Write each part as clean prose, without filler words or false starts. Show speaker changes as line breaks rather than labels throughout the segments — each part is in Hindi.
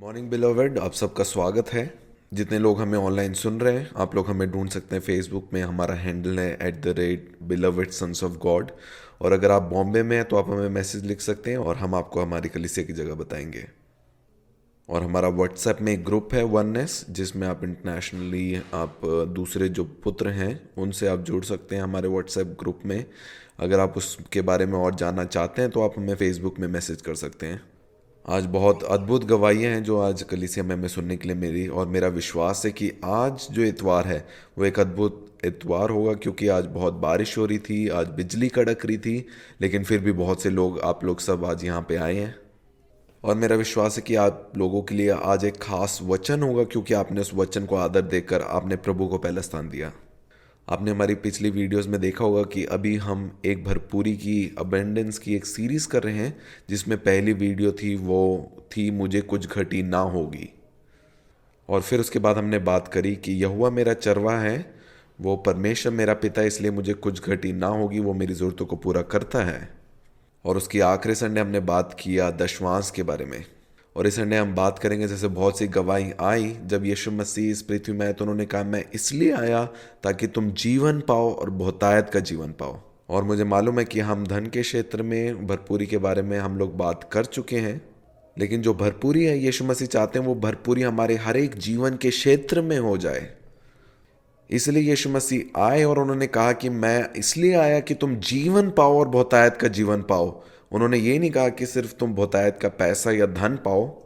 मॉर्निंग बिलोवेड, आप सबका स्वागत है। जितने लोग हमें ऑनलाइन सुन रहे हैं, आप लोग हमें ढूंढ सकते हैं फेसबुक में। हमारा हैंडल है @beloved sons of God। और अगर आप बॉम्बे में हैं तो आप हमें मैसेज लिख सकते हैं और हम आपको हमारी कलीसिया की जगह बताएंगे। और हमारा व्हाट्सएप में एक ग्रुप है वननेस, जिसमें आप इंटरनेशनली आप दूसरे जो पुत्र हैं उनसे आप जुड़ सकते हैं हमारे व्हाट्सएप ग्रुप में। अगर आप उसके बारे में और जानना चाहते हैं तो आप हमें फेसबुक में मैसेज कर सकते हैं। आज बहुत अद्भुत गवाहियाँ हैं जो आज कलीसिया में हमें सुनने के लिए मिली, और मेरा विश्वास है कि आज जो इतवार है वो एक अद्भुत इतवार होगा, क्योंकि आज बहुत बारिश हो रही थी, आज बिजली कड़क रही थी, लेकिन फिर भी बहुत से लोग, आप लोग सब आज यहाँ पे आए हैं। और मेरा विश्वास है कि आप लोगों के लिए आज एक खास वचन होगा, क्योंकि आपने उस वचन को आदर देकर आपने प्रभु को पहला स्थान दिया। आपने हमारी पिछली वीडियोस में देखा होगा कि अभी हम एक भरपूरी की, अबेंडेंस की एक सीरीज़ कर रहे हैं, जिसमें पहली वीडियो थी वो थी मुझे कुछ घटी ना होगी। और फिर उसके बाद हमने बात करी कि यहोवा मेरा चरवाहा है, वो परमेश्वर मेरा पिता, इसलिए मुझे कुछ घटी ना होगी, वो मेरी ज़रूरतों को पूरा करता है। और उसकी आखिरी संडे हमने बात किया दशवांश के बारे में। और इस संडे हम बात करेंगे, जैसे बहुत सी गवाही आई जब यीशु मसीह इस पृथ्वी में आए तो उन्होंने कहा मैं इसलिए आया ताकि तुम जीवन पाओ और बहुतायत का जीवन पाओ। और मुझे मालूम है कि हम धन के क्षेत्र में भरपूरी के बारे में हम लोग बात कर चुके हैं, लेकिन जो भरपूरी है यीशु मसीह चाहते हैं वो भरपूरी हमारे हर एक जीवन के क्षेत्र में हो जाए। इसलिए यीशु मसीह आए और उन्होंने कहा कि मैं इसलिए आया कि तुम जीवन पाओ और बहुतायत का जीवन पाओ। उन्होंने ये नहीं कहा कि सिर्फ तुम बहुतायत का पैसा या धन पाओ,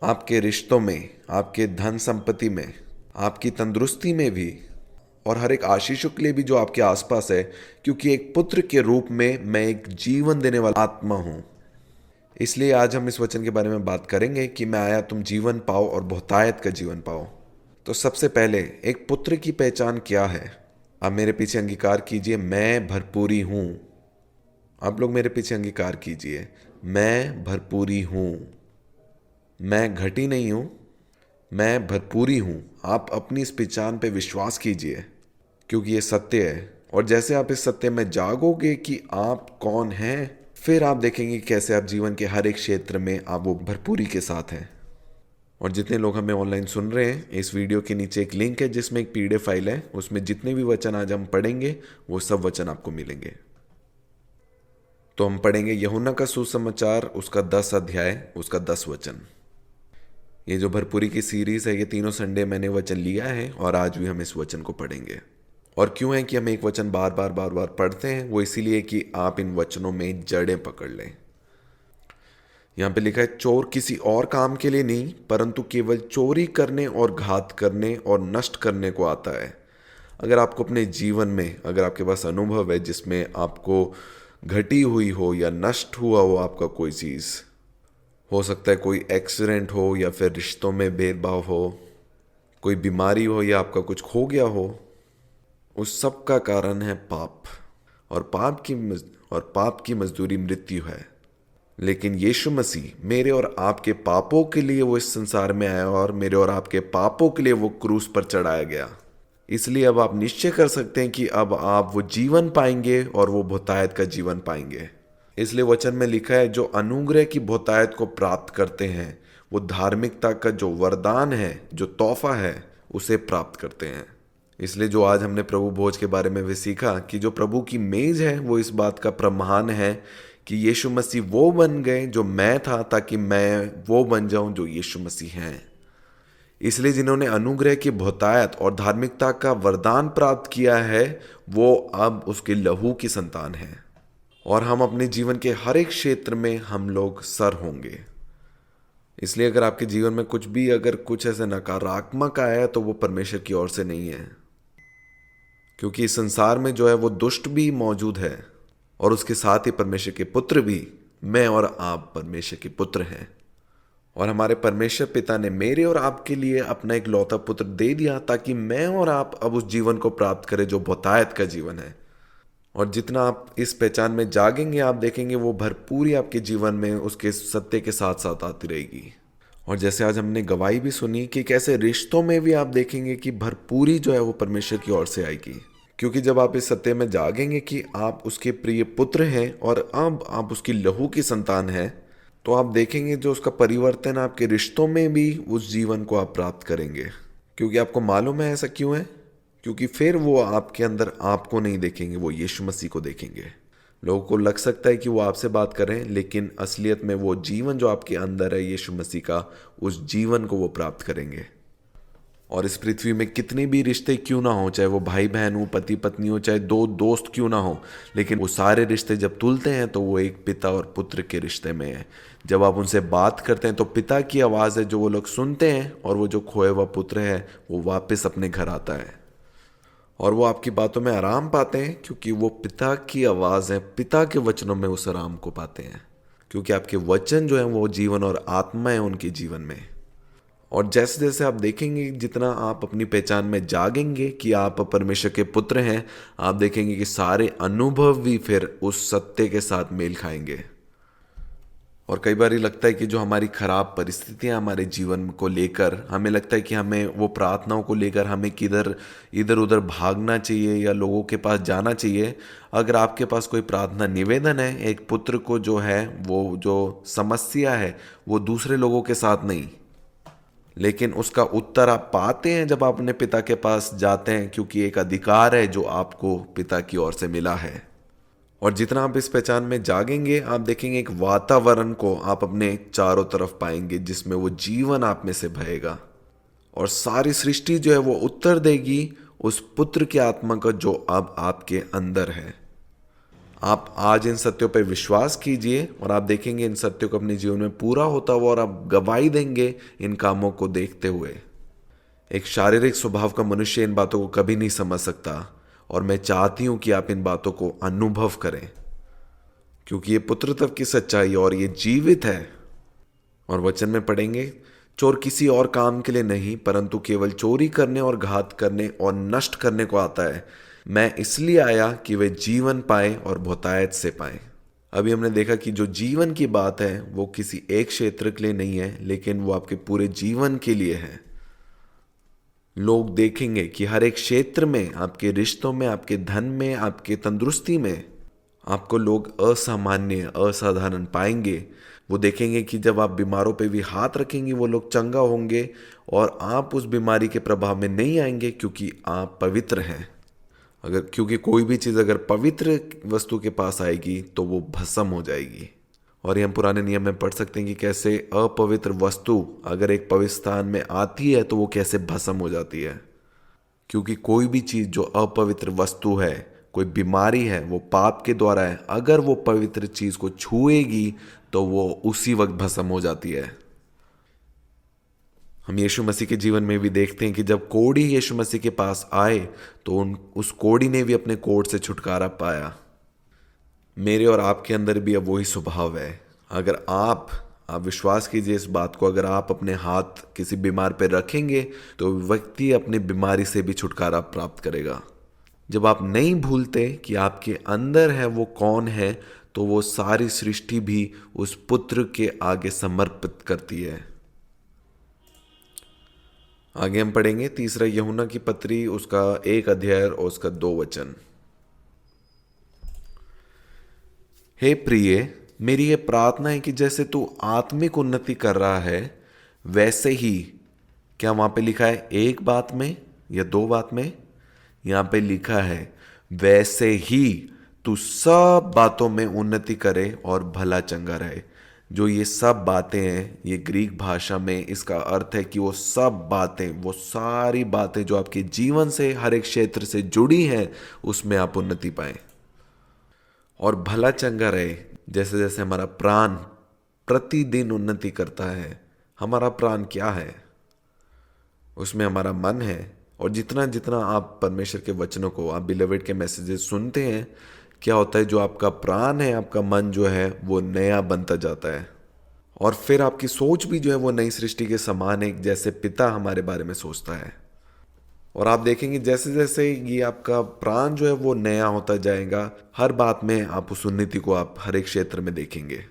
आपके रिश्तों में, आपके धन संपत्ति में, आपकी तंदुरुस्ती में भी, और हर एक आशीषों के लिए भी जो आपके आसपास है, क्योंकि एक पुत्र के रूप में मैं एक जीवन देने वाला आत्मा हूं। इसलिए आज हम इस वचन के बारे में बात करेंगे कि मैं आया तुम जीवन पाओ और बहुतायत का जीवन पाओ। तो सबसे पहले एक पुत्र की पहचान क्या है? आप मेरे पीछे अंगीकार कीजिए, मैं भरपूरी हूं। आप लोग मेरे पीछे अंगीकार कीजिए, मैं भरपूरी हूं। मैं घटी नहीं हूं, मैं भरपूरी हूं। आप अपनी इस पहचान पे विश्वास कीजिए, क्योंकि ये सत्य है। और जैसे आप इस सत्य में जागोगे कि आप कौन हैं, फिर आप देखेंगे कैसे आप जीवन के हर एक क्षेत्र में आप वो भरपूरी के साथ हैं। और जितने लोग हमें ऑनलाइन सुन रहे हैं, इस वीडियो के नीचे एक लिंक है जिसमें एक PDF फाइल है, उसमें जितने भी वचन आज हम पढ़ेंगे वो सब वचन आपको मिलेंगे। तो हम पढ़ेंगे यूहन्ना का सुसमाचार, उसका 10 अध्याय, उसका 10 वचन। ये जो भरपूरी की सीरीज है, ये तीनों संडे मैंने वचन लिया है और आज भी हम इस वचन को पढ़ेंगे। और क्यों है कि हम एक वचन बार बार पढ़ते हैं? वो इसीलिए कि आप इन वचनों में जड़ें पकड़ लें। यहाँ पे लिखा है, चोर किसी और काम के लिए नहीं परंतु केवल चोरी करने और घात करने और नष्ट करने को आता है। अगर आपको अपने जीवन में, अगर आपके पास अनुभव है जिसमें आपको घटी हुई हो या नष्ट हुआ हो आपका कोई चीज़, हो सकता है कोई एक्सीडेंट हो या फिर रिश्तों में भेदभाव हो, कोई बीमारी हो या आपका कुछ खो गया हो, उस सब का कारण है पाप। और पाप की मजदूरी मृत्यु है। लेकिन यीशु मसीह मेरे और आपके पापों के लिए वो इस संसार में आया और मेरे और आपके पापों के लिए वो क्रूस पर चढ़ाया गया। इसलिए अब आप निश्चय कर सकते हैं कि अब आप वो जीवन पाएंगे और वो बहुतायत का जीवन पाएंगे। इसलिए वचन में लिखा है, जो अनुग्रह की बहुतायत को प्राप्त करते हैं वो धार्मिकता का जो वरदान है, जो तोहफा है, उसे प्राप्त करते हैं। इसलिए जो आज हमने प्रभु भोज के बारे में भी सीखा कि जो प्रभु की मेज है वो इस बात का प्रमाण है कि यीशु मसीह वो बन गए जो मैं था, ताकि मैं वो बन जाऊं जो यीशु मसीह हैं। इसलिए जिन्होंने अनुग्रह की बहुतायत और धार्मिकता का वरदान प्राप्त किया है, वो अब उसके लहू की संतान है। और हम अपने जीवन के हर एक क्षेत्र में हम लोग सर होंगे। इसलिए अगर आपके जीवन में कुछ भी, अगर कुछ ऐसे नकारात्मक आया है तो वो परमेश्वर की ओर से नहीं है, क्योंकि इस संसार में जो है वो दुष्ट भी मौजूद है और उसके साथ ही परमेश्वर के पुत्र भी। मैं और आप परमेश्वर के पुत्र हैं, और हमारे परमेश्वर पिता ने मेरे और आपके लिए अपना एक लौता पुत्र दे दिया ताकि मैं और आप अब उस जीवन को प्राप्त करें जो बहुतायत का जीवन है। और जितना आप इस पहचान में जागेंगे, आप देखेंगे वो भरपूरी आपके जीवन में उसके सत्य के साथ साथ आती रहेगी। और जैसे आज हमने गवाही भी सुनी कि कैसे रिश्तों में भी आप देखेंगे कि भरपूरी जो है वो परमेश्वर की ओर से आएगी, क्योंकि जब आप इस सत्य में जागेंगे कि आप उसके प्रिय पुत्र हैं और अब आप उसकी लहू की संतान हैं, तो आप देखेंगे जो उसका परिवर्तन आपके रिश्तों में भी उस जीवन को आप प्राप्त करेंगे। क्योंकि आपको मालूम है ऐसा क्यों है? क्योंकि फिर वो आपके अंदर आपको नहीं देखेंगे, वो यीशु मसीह को देखेंगे। लोगों को लग सकता है कि वो आपसे बात कर रहे हैं, लेकिन असलियत में वो जीवन जो आपके अंदर है यीशु मसीह का, उस जीवन को वो प्राप्त करेंगे। और इस पृथ्वी में कितने भी रिश्ते क्यों ना हो, चाहे वो भाई बहन हो, पति पत्नी हो, चाहे दो दोस्त क्यों ना हो, लेकिन वो सारे रिश्ते जब तुलते हैं तो वो एक पिता और पुत्र के रिश्ते में है। जब आप उनसे बात करते हैं तो पिता की आवाज़ है जो वो लोग सुनते हैं, और वो जो खोया हुआ पुत्र है वो वापस अपने घर आता है। और वो आपकी बातों में आराम पाते हैं, क्योंकि वो पिता की आवाज़ है, पिता के वचनों में उस आराम को पाते हैं। क्योंकि आपके वचन जो है वो जीवन और आत्मा है उनके जीवन में। और जैसे जैसे आप देखेंगे, जितना आप अपनी पहचान में जागेंगे कि आप परमेश्वर के पुत्र हैं, आप देखेंगे कि सारे अनुभव भी फिर उस सत्य के साथ मेल खाएंगे। और कई बार लगता है कि जो हमारी खराब परिस्थितियां हमारे जीवन को लेकर, हमें लगता है कि हमें वो प्रार्थनाओं को लेकर हमें किधर इधर उधर भागना चाहिए या लोगों के पास जाना चाहिए। अगर आपके पास कोई प्रार्थना निवेदन है, एक पुत्र को जो है वो जो समस्या है वो दूसरे लोगों के साथ नहीं, लेकिन उसका उत्तर आप पाते हैं जब आप अपने पिता के पास जाते हैं, क्योंकि एक अधिकार है जो आपको पिता की ओर से मिला है। और जितना आप इस पहचान में जागेंगे, आप देखेंगे एक वातावरण को आप अपने चारों तरफ पाएंगे जिसमें वो जीवन आप में से बहेगा। और सारी सृष्टि जो है वो उत्तर देगी उस पुत्र की आत्मा का जो अब आपके अंदर है। आप आज इन सत्यों पर विश्वास कीजिए और आप देखेंगे इन सत्यों को अपने जीवन में पूरा होता हुआ, और आप गवाही देंगे इन कामों को देखते हुए। एक शारीरिक स्वभाव का मनुष्य इन बातों को कभी नहीं समझ सकता, और मैं चाहती हूं कि आप इन बातों को अनुभव करें, क्योंकि ये पुत्रत्व की सच्चाई और ये जीवित है। और वचन में पढ़ेंगे, चोर किसी और काम के लिए नहीं परंतु केवल चोरी करने और घात करने और नष्ट करने को आता है। मैं इसलिए आया कि वे जीवन पाए और बहुतायत से पाए। अभी हमने देखा कि जो जीवन की बात है वो किसी एक क्षेत्र के लिए नहीं है, लेकिन वो आपके पूरे जीवन के लिए है। लोग देखेंगे कि हर एक क्षेत्र में, आपके रिश्तों में, आपके धन में, आपके तंदुरुस्ती में, आपको लोग असामान्य, असाधारण पाएंगे। वो देखेंगे कि जब आप बीमारों पे भी हाथ रखेंगे वो लोग चंगा होंगे, और आप उस बीमारी के प्रभाव में नहीं आएंगे, क्योंकि आप पवित्र हैं। क्योंकि कोई भी चीज़ अगर पवित्र वस्तु के पास आएगी तो वो भस्म हो जाएगी। और ये हम पुराने नियम में पढ़ सकते हैं कि कैसे अपवित्र वस्तु अगर एक पवित्र स्थान में आती है तो वो कैसे भस्म हो जाती है। क्योंकि कोई भी चीज़ जो अपवित्र वस्तु है, कोई बीमारी है, वो पाप के द्वारा है। अगर वो पवित्र चीज़ को छुएगी तो वो उसी वक्त भस्म हो जाती है। हम यीशु मसीह के जीवन में भी देखते हैं कि जब कोढ़ी यीशु मसीह के पास आए तो उस कोढ़ी ने भी अपने कोढ़ से छुटकारा पाया। मेरे और आपके अंदर भी अब वही स्वभाव है। अगर आप विश्वास कीजिए इस बात को, अगर आप अपने हाथ किसी बीमार पर रखेंगे तो व्यक्ति अपनी बीमारी से भी छुटकारा प्राप्त करेगा। जब आप नहीं भूलते कि आपके अंदर है वो कौन है, तो वो सारी सृष्टि भी उस पुत्र के आगे समर्पित करती है। आगे हम पढ़ेंगे तीसरा यूहन्ना की पत्री, उसका 1 अध्याय और उसका 2 वचन। हे प्रिय, मेरी ये प्रार्थना है कि जैसे तू आत्मिक उन्नति कर रहा है वैसे ही, क्या वहां पे लिखा है एक बात में या 2 बात में? यहां पे लिखा है वैसे ही तू सब बातों में उन्नति करे और भला चंगा रहे। जो ये सब बातें हैं, ये ग्रीक भाषा में इसका अर्थ है कि वो सब बातें, वो सारी बातें जो आपके जीवन से, हर एक क्षेत्र से जुड़ी हैं, उसमें आप उन्नति पाएं और भला चंगा रहे। जैसे जैसे हमारा प्राण प्रतिदिन उन्नति करता है, हमारा प्राण क्या है? उसमें हमारा मन है। और जितना जितना आप परमेश्वर के वचनों को, आप बिलवेड के मैसेजेस सुनते हैं, क्या होता है, जो आपका प्राण है, आपका मन जो है वो नया बनता जाता है। और फिर आपकी सोच भी जो है वो नई सृष्टि के समान है, जैसे पिता हमारे बारे में सोचता है। और आप देखेंगे जैसे जैसे ये आपका प्राण जो है वो नया होता जाएगा, हर बात में आप उस उन्नति को आप हर एक क्षेत्र में देखेंगे।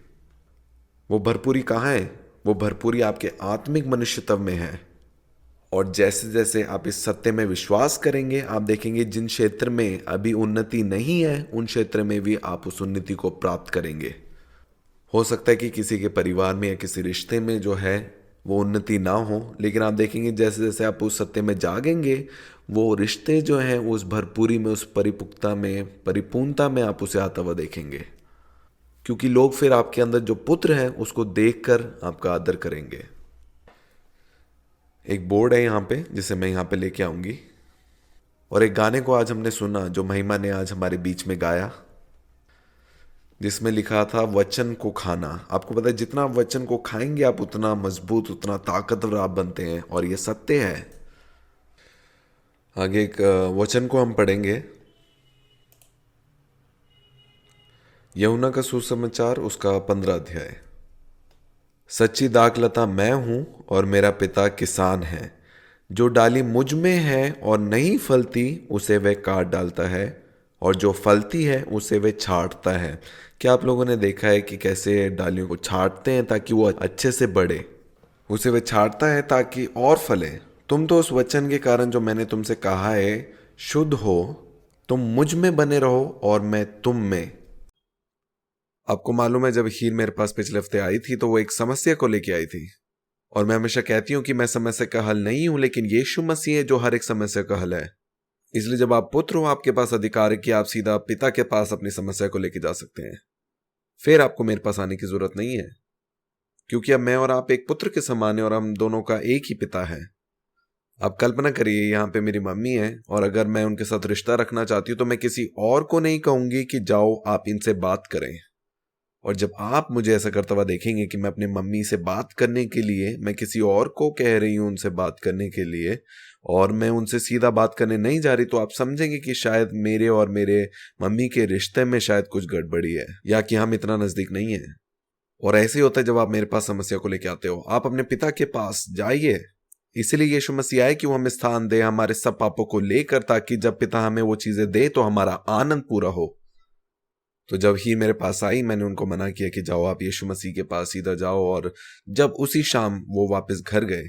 वो भरपूरी कहाँ है? वो भरपूरी आपके आत्मिक मनुष्यत्व में है। और जैसे जैसे आप इस सत्य में विश्वास करेंगे, आप देखेंगे जिन क्षेत्र में अभी उन्नति नहीं है, उन क्षेत्र में भी आप उस उन्नति को प्राप्त करेंगे। हो सकता है कि किसी के परिवार में या किसी रिश्ते में जो है वो उन्नति ना हो, लेकिन आप देखेंगे जैसे जैसे आप उस सत्य में जागेंगे, वो रिश्ते जो हैं उस भरपूरी में, उस परिपुखता में, परिपूर्णता में आप उसे आता हुआ देखेंगे। क्योंकि लोग फिर आपके अंदर जो पुत्र है उसको देखकर आपका आदर करेंगे। एक बोर्ड है यहाँ पे जिसे मैं यहाँ पे लेके आऊंगी, और एक गाने को आज हमने सुना जो महिमा ने आज हमारे बीच में गाया, जिसमें लिखा था वचन को खाना। आपको पता है जितना आप वचन को खाएंगे आप उतना मजबूत, उतना ताकतवर आप बनते हैं, और ये सत्य है। आगे एक वचन को हम पढ़ेंगे, यूहन्ना का सुसमाचार उसका 15 अध्याय। सच्ची दाखलता मैं हूं और मेरा पिता किसान है। जो डाली मुझ में है और नहीं फलती उसे वह काट डालता है, और जो फलती है उसे वह छांटता है। क्या आप लोगों ने देखा है कि कैसे डालियों को छांटते हैं ताकि वो अच्छे से बढ़े? उसे वह छांटता है ताकि और फले। तुम तो उस वचन के कारण जो मैंने तुमसे कहा है शुद्ध हो। तुम मुझ में बने रहो और मैं तुम में। आपको मालूम है जब हीर मेरे पास पिछले हफ्ते आई थी तो वो एक समस्या को लेके आई थी, और मैं हमेशा कहती हूँ कि मैं समस्या का हल नहीं हूं, लेकिन यीशु मसीह है जो हर एक समस्या का हल है। इसलिए जब आप पुत्र हो आपके पास अधिकार है कि आप सीधा पिता के पास अपनी समस्या को लेके जा सकते हैं। फिर आपको मेरे पास आने की जरूरत नहीं है, क्योंकि अब मैं और आप एक पुत्र के समान है और हम दोनों का एक ही पिता है। आप कल्पना करिए यहाँ पे मेरी मम्मी है, और अगर मैं उनके साथ रिश्ता रखना चाहती हूँ तो मैं किसी और को नहीं कहूंगी कि जाओ आप इनसे बात करें। और जब आप मुझे ऐसा करता हुआ देखेंगे कि मैं अपने मम्मी से बात करने के लिए मैं किसी और को कह रही हूं उनसे बात करने के लिए, और मैं उनसे सीधा बात करने नहीं जा रही, तो आप समझेंगे कि शायद मेरे और मेरे मम्मी के रिश्ते में शायद कुछ गड़बड़ी है, या कि हम इतना नजदीक नहीं है। और ऐसे ही होता है जब आप मेरे पास समस्या को लेकर आते हो। आप अपने पिता के पास जाइए। इसीलिए यीशु मसीह आए कि वो हमें स्थान दे हमारे सब पापों को लेकर, ताकि जब पिता हमें वो चीजें दे तो हमारा आनंद पूरा हो। तो जब ही मेरे पास आई मैंने उनको मना किया कि जाओ आप यीशु मसीह के पास सीधा जाओ, और जब उसी शाम वो वापस घर गए।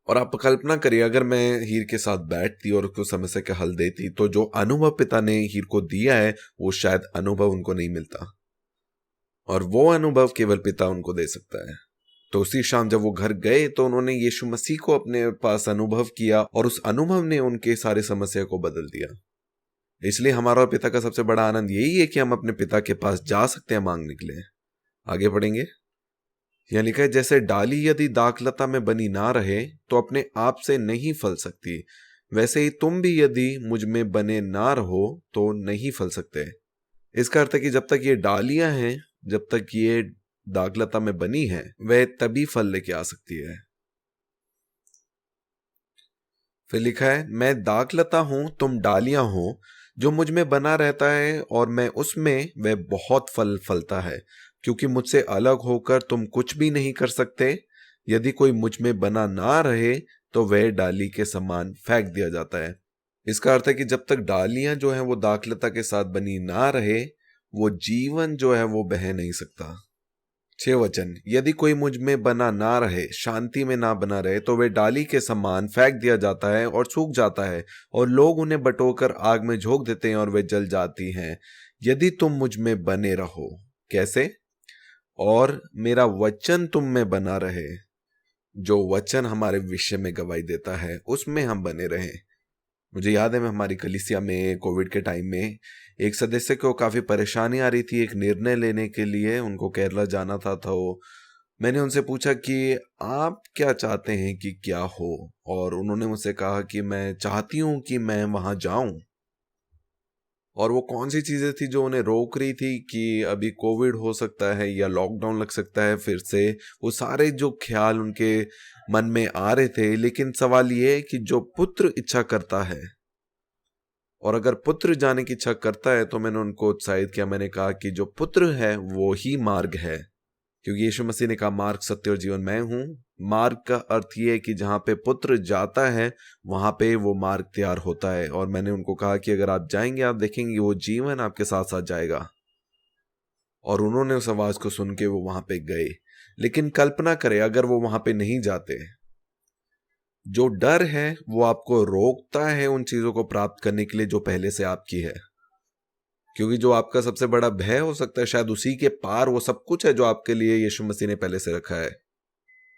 और आप कल्पना करिए अगर मैं हीर के साथ बैठती और उसको समस्या का हल देती, तो जो अनुभव पिता ने हीर को दिया है वो शायद अनुभव उनको नहीं मिलता, और वो अनुभव केवल पिता उनको दे सकता है। तो उसी शाम जब वो घर गए तो उन्होंने यीशु मसीह को अपने पास अनुभव किया, और उस अनुभव ने उनके सारे समस्या को बदल दिया। इसलिए हमारा और पिता का सबसे बड़ा आनंद यही है कि हम अपने पिता के पास जा सकते हैं मांगने के लिए। आगे पढ़ेंगे। यह लिखा है, जैसे डाली यदि दाखलता में बनी ना रहे तो अपने आप से नहीं फल सकती, वैसे ही तुम भी यदि मुझ में बने ना रहो तो नहीं फल सकते। इसका अर्थ है कि जब तक ये डालियां हैं, जब तक ये दाखलता में बनी है, वह तभी फल लेके आ सकती है। फिर लिखा है, मैं दाखलता हूं तुम डालियां हो। जो मुझ में बना रहता है और मैं उसमें, वह बहुत फल फलता है, क्योंकि मुझसे अलग होकर तुम कुछ भी नहीं कर सकते। यदि कोई मुझ में बना ना रहे तो वह डाली के समान फेंक दिया जाता है। इसका अर्थ है कि जब तक डालियां जो है वो दाखलता के साथ बनी ना रहे, वो जीवन जो है वो बह नहीं सकता। 6 वचन, यदि कोई मुझ में बना ना रहे, शांति में ना बना रहे, तो वे डाली के समान फेंक दिया जाता है और सूख जाता है, और लोग उन्हें बटोकर आग में झोंक देते हैं और वे जल जाती हैं। यदि तुम मुझ में बने रहो, कैसे? और मेरा वचन तुम में बना रहे। जो वचन हमारे विषय में गवाही देता है उसमें हम बने रहें। मुझे याद है मैं हमारी कलीसिया में कोविड के टाइम में एक सदस्य को काफ़ी परेशानी आ रही थी एक निर्णय लेने के लिए, उनको केरला जाना था। तो मैंने उनसे पूछा कि आप क्या चाहते हैं कि क्या हो, और उन्होंने मुझसे कहा कि मैं चाहती हूँ कि मैं वहाँ जाऊँ। और वो कौन सी चीज़ें थी जो उन्हें रोक रही थी कि अभी कोविड हो सकता है या लॉकडाउन लग सकता है फिर से, वो सारे जो ख्याल उनके मन में आ रहे थे। लेकिन सवाल ये है कि जो पुत्र इच्छा करता है, और अगर पुत्र जाने की इच्छा करता है, तो मैंने उनको उत्साहित किया। मैंने कहा कि जो पुत्र है वो ही मार्ग है, क्योंकि यीशु मसीह ने कहा मार्ग सत्य और जीवन मैं हूं। मार्ग का अर्थ ये है कि जहां पे पुत्र जाता है वहां पे वो मार्ग तैयार होता है। और मैंने उनको कहा कि अगर आप जाएंगे आप देखेंगे वो जीवन आपके साथ साथ जाएगा। और उन्होंने उस आवाज को सुन के वो वहां पे गए। लेकिन कल्पना करें अगर वो वहां पे नहीं जाते, जो डर है वो आपको रोकता है उन चीजों को प्राप्त करने के लिए जो पहले से आपकी है। क्योंकि जो आपका सबसे बड़ा भय हो सकता है शायद उसी के पार वो सब कुछ है जो आपके लिए यीशु मसीह ने पहले से रखा है।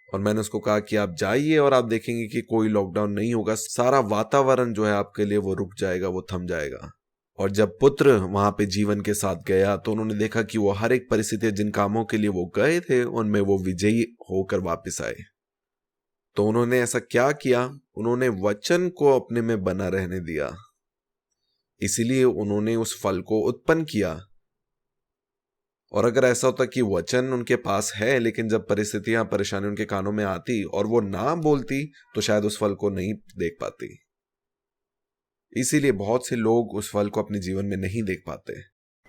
और मैंने उसको कहा कि आप जाइए और आप देखेंगे कि कोई लॉकडाउन नहीं होगा, सारा वातावरण जो है आपके लिए वो रुक जाएगा, वो थम जाएगा। और जब पुत्र वहां पे जीवन के साथ गया तो उन्होंने देखा कि वो हर एक परिस्थिति, जिन कामों के लिए वो गए थे, उनमें वो विजयी होकर वापस आए। तो उन्होंने ऐसा क्या किया? उन्होंने वचन को अपने में बना रहने दिया, इसीलिए उन्होंने उस फल को उत्पन्न किया। और अगर ऐसा होता कि वचन उनके पास है लेकिन जब परिस्थितियां, परेशानी उनके कानों में आती और वो ना बोलती तो शायद उस फल को नहीं देख पाती। इसीलिए बहुत से लोग उस फल को अपने जीवन में नहीं देख पाते।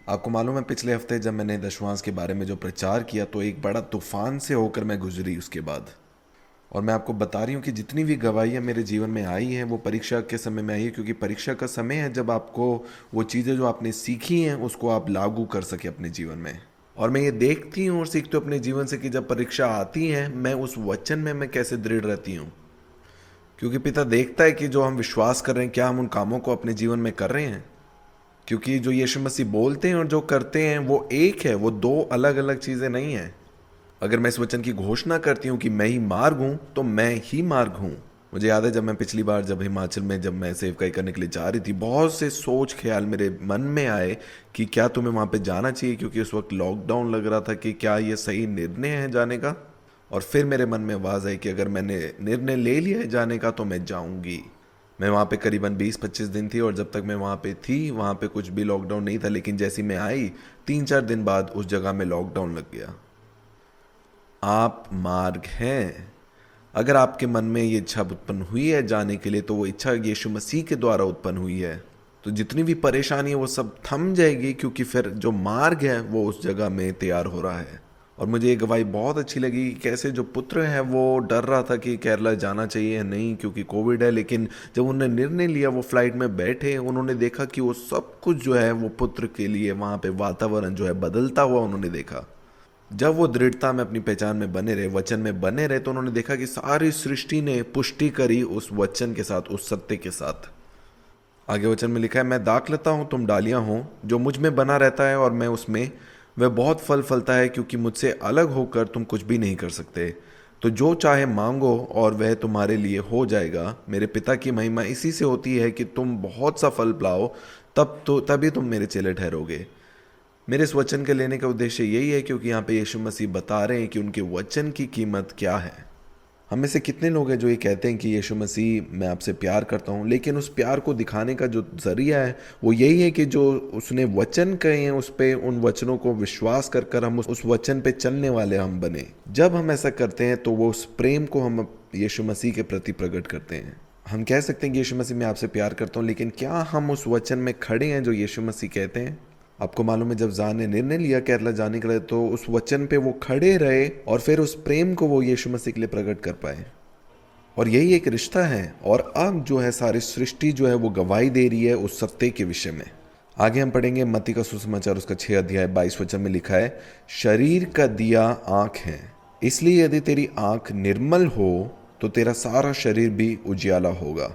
आपको मालूम है, पिछले हफ्ते जब मैंने दशवांश के बारे में जो प्रचार किया तो एक बड़ा तूफान से होकर मैं गुजरी उसके बाद। और मैं आपको बता रही हूँ कि जितनी भी गवाहियाँ मेरे जीवन में आई हैं वो परीक्षा के समय में आई है, क्योंकि परीक्षा का समय है जब आपको वो चीज़ें जो आपने सीखी हैं उसको आप लागू कर सके अपने जीवन में। और मैं ये देखती हूँ और सीखती हूँ अपने जीवन से कि जब परीक्षा आती है मैं उस वचन में मैं कैसे दृढ़ रहती हूँ, क्योंकि पिता देखता है कि जो हम विश्वास कर रहे हैं क्या हम उन कामों को अपने जीवन में कर रहे हैं। क्योंकि जो यीशु मसीह बोलते हैं और जो करते हैं वो एक है, वो दो अलग अलग चीज़ें नहीं हैं। अगर मैं इस वचन की घोषणा करती हूँ कि मैं ही मार्ग हूँ तो मैं ही मार्ग हूँ। मुझे याद है जब मैं पिछली बार जब हिमाचल में जब मैं सेवकाई करने के लिए जा रही थी, बहुत से सोच ख्याल मेरे मन में आए कि क्या तुम्हें वहाँ पे जाना चाहिए, क्योंकि उस वक्त लॉकडाउन लग रहा था, कि क्या ये सही निर्णय है जाने का। और फिर मेरे मन में आवाज़ आई कि अगर मैंने निर्णय ले लिया है जाने का तो मैं जाऊँगी। मैं वहाँ पे करीबन 20-25 दिन थी और जब तक मैं वहाँ पे थी वहाँ पे कुछ भी लॉकडाउन नहीं था, लेकिन जैसी मैं आई 3-4 दिन बाद उस जगह में लॉकडाउन लग गया। आप मार्ग हैं। अगर आपके मन में ये इच्छा उत्पन्न हुई है जाने के लिए तो वो इच्छा यीशु मसीह के द्वारा उत्पन्न हुई है। तो जितनी भी परेशानी है वो सब थम जाएगी, क्योंकि फिर जो मार्ग है वो उस जगह में तैयार हो रहा है। और मुझे ये गवाही बहुत अच्छी लगी कि कैसे जो पुत्र है वो डर रहा था कि केरला जाना चाहिए या नहीं क्योंकि कोविड है, लेकिन जब उन्होंने निर्णय लिया, वो फ्लाइट में बैठे, उन्होंने देखा कि वो सब कुछ जो है वो पुत्र के लिए वहाँ पे वातावरण जो है बदलता हुआ उन्होंने देखा। जब वो दृढ़ता में अपनी पहचान में बने रहे, वचन में बने रहे, तो उन्होंने देखा कि सारी सृष्टि ने पुष्टि करी उस वचन के साथ, उस सत्य के साथ। आगे वचन में लिखा है, मैं दाखलता हूँ तुम डालियाँ हो, जो मुझ में बना रहता है और मैं उसमें, वह बहुत फल फलता है, क्योंकि मुझसे अलग होकर तुम कुछ भी नहीं कर सकते। तो जो चाहे मांगो और वह तुम्हारे लिए हो जाएगा। मेरे पिता की महिमा इसी से होती है कि तुम बहुत सा फल पाओ, तभी तुम मेरे चेले ठहरोगे। मेरे इस वचन के लेने का उद्देश्य यही है क्योंकि यहाँ पे यीशु मसीह बता रहे हैं कि उनके वचन की कीमत क्या है। हम में से कितने लोग हैं जो ये कहते हैं कि यीशु मसीह मैं आपसे प्यार करता हूँ, लेकिन उस प्यार को दिखाने का जो जरिया है वो यही है कि जो उसने वचन कहे हैं उस पे, उन वचनों को विश्वास कर कर हम उस वचन पे चलने वाले हम बने। जब हम ऐसा करते हैं तो वो उस प्रेम को हम यीशु मसीह के प्रति प्रकट करते हैं। हम कह सकते हैं कि यीशु मसीह मैं आपसे प्यार करता हूँ, लेकिन क्या हम उस वचन में खड़े हैं जो यीशु मसीह कहते हैं? आपको मालूम है जब जान ने निर्णय लिया केरला जाने के लिए तो उस वचन पे वो खड़े रहे और फिर उस प्रेम को वो यीशु मसीह के लिए प्रकट कर पाए। और यही एक रिश्ता है। और अब जो है सारी सृष्टि जो है वो गवाही दे रही है उस सत्य के विषय में। आगे हम पढ़ेंगे मत्ती का सुसमाचार उसका 6 अध्याय 22 वचन में लिखा है, शरीर का दिया आंख है, इसलिए यदि तेरी आंख निर्मल हो तो तेरा सारा शरीर भी उजियाला होगा।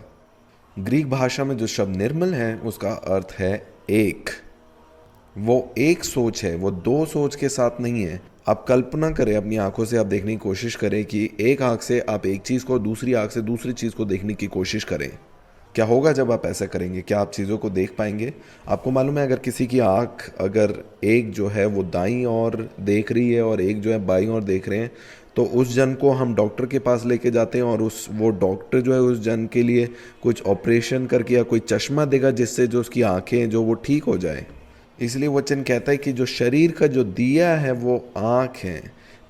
ग्रीक भाषा में जो शब्द निर्मल है उसका अर्थ है एक। वो एक सोच है, वो दो सोच के साथ नहीं है। आप कल्पना करें, अपनी आंखों से आप देखने की कोशिश करें कि एक आंख से आप एक चीज़ को, दूसरी आंख से दूसरी चीज़ को देखने की कोशिश करें। क्या होगा जब आप ऐसा करेंगे? क्या आप चीज़ों को देख पाएंगे? आपको मालूम है अगर किसी की आंख अगर एक जो है वो दाईं ओर देख रही है और एक जो है बाईं ओर देख रहे हैं, तो उस जन को हम डॉक्टर के पास लेके जाते हैं और वो डॉक्टर जो है उस जन के लिए कुछ ऑपरेशन करके या कोई चश्मा देगा जिससे जो उसकी आंखें जो वो ठीक हो जाए। इसलिए वचन कहता है कि जो शरीर का जो दिया है वो आँख है।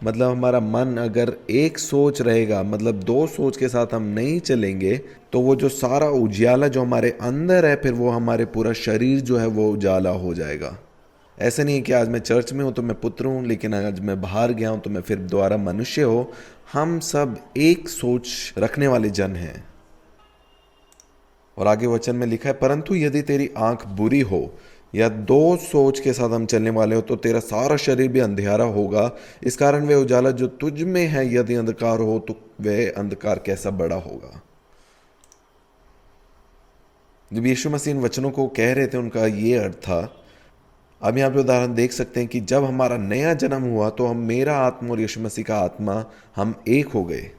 मतलब हमारा मन अगर एक सोच रहेगा, मतलब दो सोच के साथ हम नहीं चलेंगे, तो वो जो सारा उजाला जो हमारे अंदर है फिर वो हमारे पूरा शरीर जो है वो उजाला हो जाएगा। ऐसा नहीं है कि आज मैं चर्च में हूँ तो मैं पुत्र हूँ, लेकिन आज मैं बाहर गया हूँ तो मैं फिर दोबारा मनुष्य हो। हम सब एक सोच रखने वाले जन हैं। और आगे वचन में लिखा है, परंतु यदि तेरी आंख बुरी हो या दो सोच के साथ हम चलने वाले हो तो तेरा सारा शरीर भी अंधेरा होगा। इस कारण वह उजाला जो तुझ में है यदि अंधकार हो तो वह अंधकार कैसा बड़ा होगा। जब यीशु मसीह इन वचनों को कह रहे थे उनका ये अर्थ था अब यहाँ पे उदाहरण देख सकते हैं कि जब हमारा नया जन्म हुआ तो हम, मेरा आत्मा और यीशु मसीह का आत्मा, हम एक हो गए।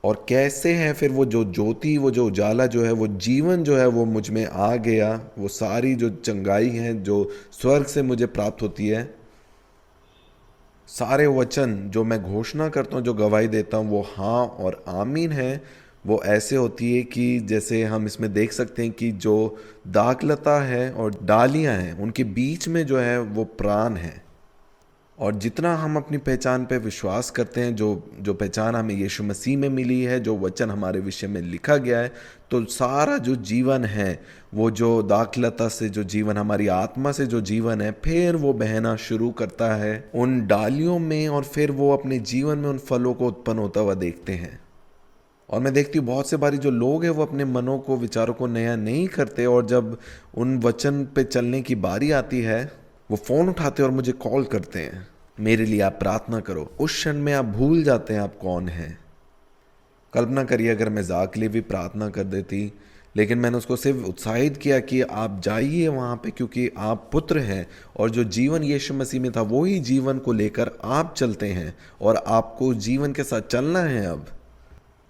और कैसे है फिर वो जो ज्योति, वो जो उजाला जो है, वो जीवन जो है वो मुझ में आ गया। वो सारी जो चंगाई है जो स्वर्ग से मुझे प्राप्त होती है, सारे वचन जो मैं घोषणा करता हूँ, जो गवाही देता हूँ, वो हाँ और आमीन है। वो ऐसे होती है कि जैसे हम इसमें देख सकते हैं कि जो दाखलता है और डालियाँ हैं, उनके बीच में जो है वो प्राण है। और जितना हम अपनी पहचान पे विश्वास करते हैं, जो जो पहचान हमें यीशु मसीह में मिली है, जो वचन हमारे विषय में लिखा गया है, तो सारा जो जीवन है, वो जो दाखलता से जो जीवन, हमारी आत्मा से जो जीवन है, फिर वो बहना शुरू करता है उन डालियों में, और फिर वो अपने जीवन में उन फलों को उत्पन्न होता हुआ देखते हैं। और मैं देखती हूँ बहुत से बारी जो लोग हैं वो अपने मनों को, विचारों को नया नहीं करते, और जब उन वचन पे चलने की बारी आती है, वो फ़ोन उठाते हैं और मुझे कॉल करते हैं, मेरे लिए आप प्रार्थना करो। उस क्षण में आप भूल जाते हैं आप कौन हैं। कल्पना करिए अगर मैं ज़ाक के लिए भी प्रार्थना कर देती, लेकिन मैंने उसको सिर्फ उत्साहित किया कि आप जाइए वहाँ पे, क्योंकि आप पुत्र हैं, और जो जीवन यीशु मसीह में था वही जीवन को लेकर आप चलते हैं, और आपको जीवन के साथ चलना है अब।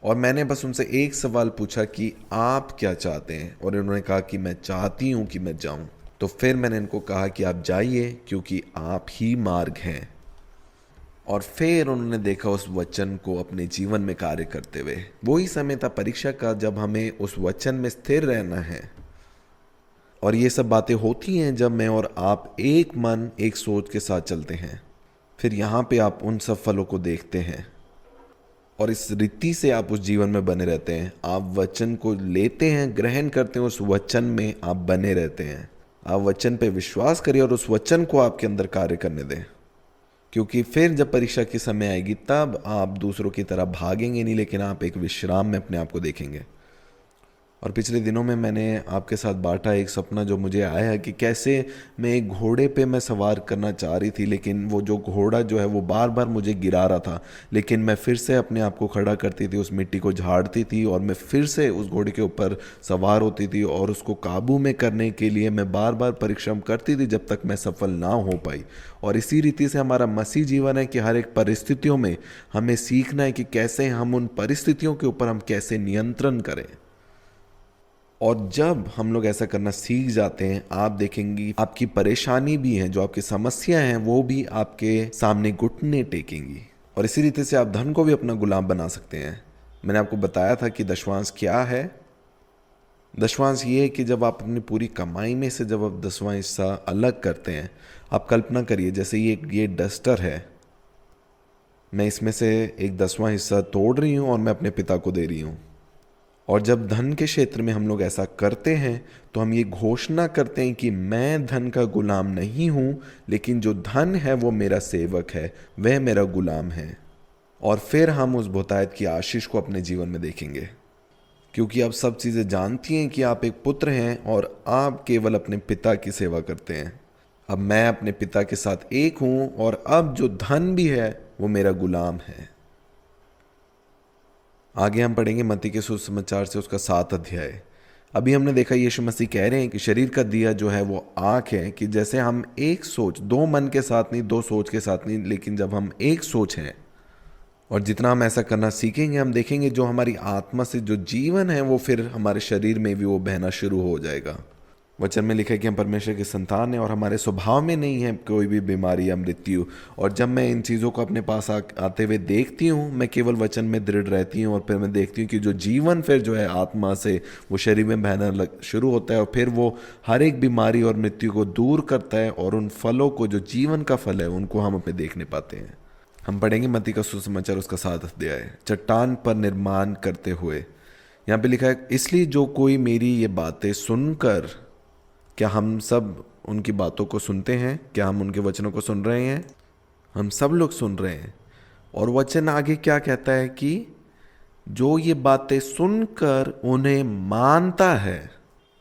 और मैंने बस उनसे एक सवाल पूछा कि आप क्या चाहते हैं, और इन्होंने कहा कि मैं चाहती हूँ कि मैं जाऊँ। तो फिर मैंने इनको कहा कि आप जाइए, क्योंकि आप ही मार्ग हैं। और फिर उन्होंने देखा उस वचन को अपने जीवन में कार्य करते हुए। वही समय था परीक्षा का, जब हमें उस वचन में स्थिर रहना है। और ये सब बातें होती हैं जब मैं और आप एक मन, एक सोच के साथ चलते हैं। फिर यहाँ पे आप उन सब फलों को देखते हैं, और इस रीति से आप उस जीवन में बने रहते हैं। आप वचन को लेते हैं, ग्रहण करते हैं, उस वचन में आप बने रहते हैं। आप वचन पे विश्वास करिए और उस वचन को आपके अंदर कार्य करने दें, क्योंकि फिर जब परीक्षा की समय आएगी तब आप दूसरों की तरह भागेंगे नहीं, लेकिन आप एक विश्राम में अपने आप को देखेंगे। और पिछले दिनों में मैंने आपके साथ बांटा एक सपना जो मुझे आया है कि कैसे मैं एक घोड़े पे मैं सवार करना चाह रही थी, लेकिन वो जो घोड़ा जो है वो बार बार मुझे गिरा रहा था। लेकिन मैं फिर से अपने आप को खड़ा करती थी, उस मिट्टी को झाड़ती थी, और मैं फिर से उस घोड़े के ऊपर सवार होती थी, और उसको काबू में करने के लिए मैं बार बार परिश्रम करती थी जब तक मैं सफल ना हो पाई। और इसी रीति से हमारा मसीह जीवन है कि हर एक परिस्थितियों में हमें सीखना है कि कैसे हम उन परिस्थितियों के ऊपर हम कैसे नियंत्रण करें। और जब हम लोग ऐसा करना सीख जाते हैं, आप देखेंगी आपकी परेशानी भी है, जो आपकी समस्या हैं, वो भी आपके सामने घुटने टेकेंगी। और इसी रीति से आप धन को भी अपना गुलाम बना सकते हैं। मैंने आपको बताया था कि दशवांश क्या है। दशवांश ये है कि जब आप अपनी पूरी कमाई में से जब आप 10वां हिस्सा अलग करते हैं, आप कल्पना करिए जैसे ये डस्टर है, मैं इसमें से एक 10वां हिस्सा तोड़ रही हूँ और मैं अपने पिता को दे रही हूँ। और जब धन के क्षेत्र में हम लोग ऐसा करते हैं तो हम ये घोषणा करते हैं कि मैं धन का गुलाम नहीं हूँ, लेकिन जो धन है वो मेरा सेवक है, वह मेरा गुलाम है। और फिर हम उस बहुतायत की आशीष को अपने जीवन में देखेंगे, क्योंकि आप सब चीज़ें जानती हैं कि आप एक पुत्र हैं और आप केवल अपने पिता की सेवा करते हैं। अब मैं अपने पिता के साथ एक हूँ, और अब जो धन भी है वो मेरा गुलाम है। आगे हम पढ़ेंगे मत्ती के सुसमाचार से उसका 7 अध्याय। अभी हमने देखा यीशु मसीह कह रहे हैं कि शरीर का दिया जो है वो आँख है, कि जैसे हम एक सोच, दो मन के साथ नहीं, दो सोच के साथ नहीं, लेकिन जब हम एक सोच हैं और जितना हम ऐसा करना सीखेंगे, हम देखेंगे जो हमारी आत्मा से जो जीवन है वो फिर हमारे शरीर में भी वो बहना शुरू हो जाएगा। वचन में लिखा है कि हम परमेश्वर की संतान हैं और हमारे स्वभाव में नहीं है कोई भी बीमारी या मृत्यु। और जब मैं इन चीज़ों को अपने पास आते हुए देखती हूँ, मैं केवल वचन में दृढ़ रहती हूँ, और फिर मैं देखती हूँ कि जो जीवन फिर जो है आत्मा से वो शरीर में बहना शुरू होता है, और फिर वो हर एक बीमारी और मृत्यु को दूर करता है, और उन फलों को जो जीवन का फल है उनको हम अपने देखने पाते हैं। हम पढ़ेंगे मत्ती का सुसमाचार उसका 7 अध्याय। चट्टान पर निर्माण करते हुए, यहाँ पे लिखा है, इसलिए जो कोई मेरी ये बातें सुनकर, क्या हम सब उनकी बातों को सुनते हैं? क्या हम उनके वचनों को सुन रहे हैं? हम सब लोग सुन रहे हैं। और वचन आगे क्या कहता है कि जो ये बातें सुनकर उन्हें मानता है,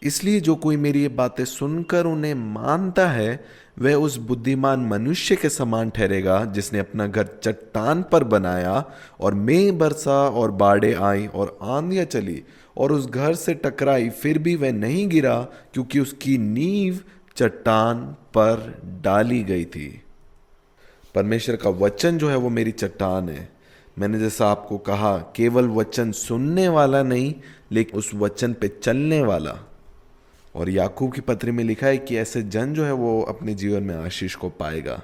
इसलिए जो कोई मेरी ये बातें सुनकर उन्हें मानता है, वह उस बुद्धिमान मनुष्य के समान ठहरेगा जिसने अपना घर चट्टान पर बनाया, और मेघ बरसा और बाढ़ें आई और आंधियां चली और उस घर से टकराई, फिर भी वह नहीं गिरा, क्योंकि उसकी नींव चट्टान पर डाली गई थी। परमेश्वर का वचन जो है वो मेरी चट्टान है। मैंने जैसा आपको कहा, केवल वचन सुनने वाला नहीं, लेकिन उस वचन पे चलने वाला। और याकूब की पत्री में लिखा है कि ऐसे जन जो है वो अपने जीवन में आशीष को पाएगा।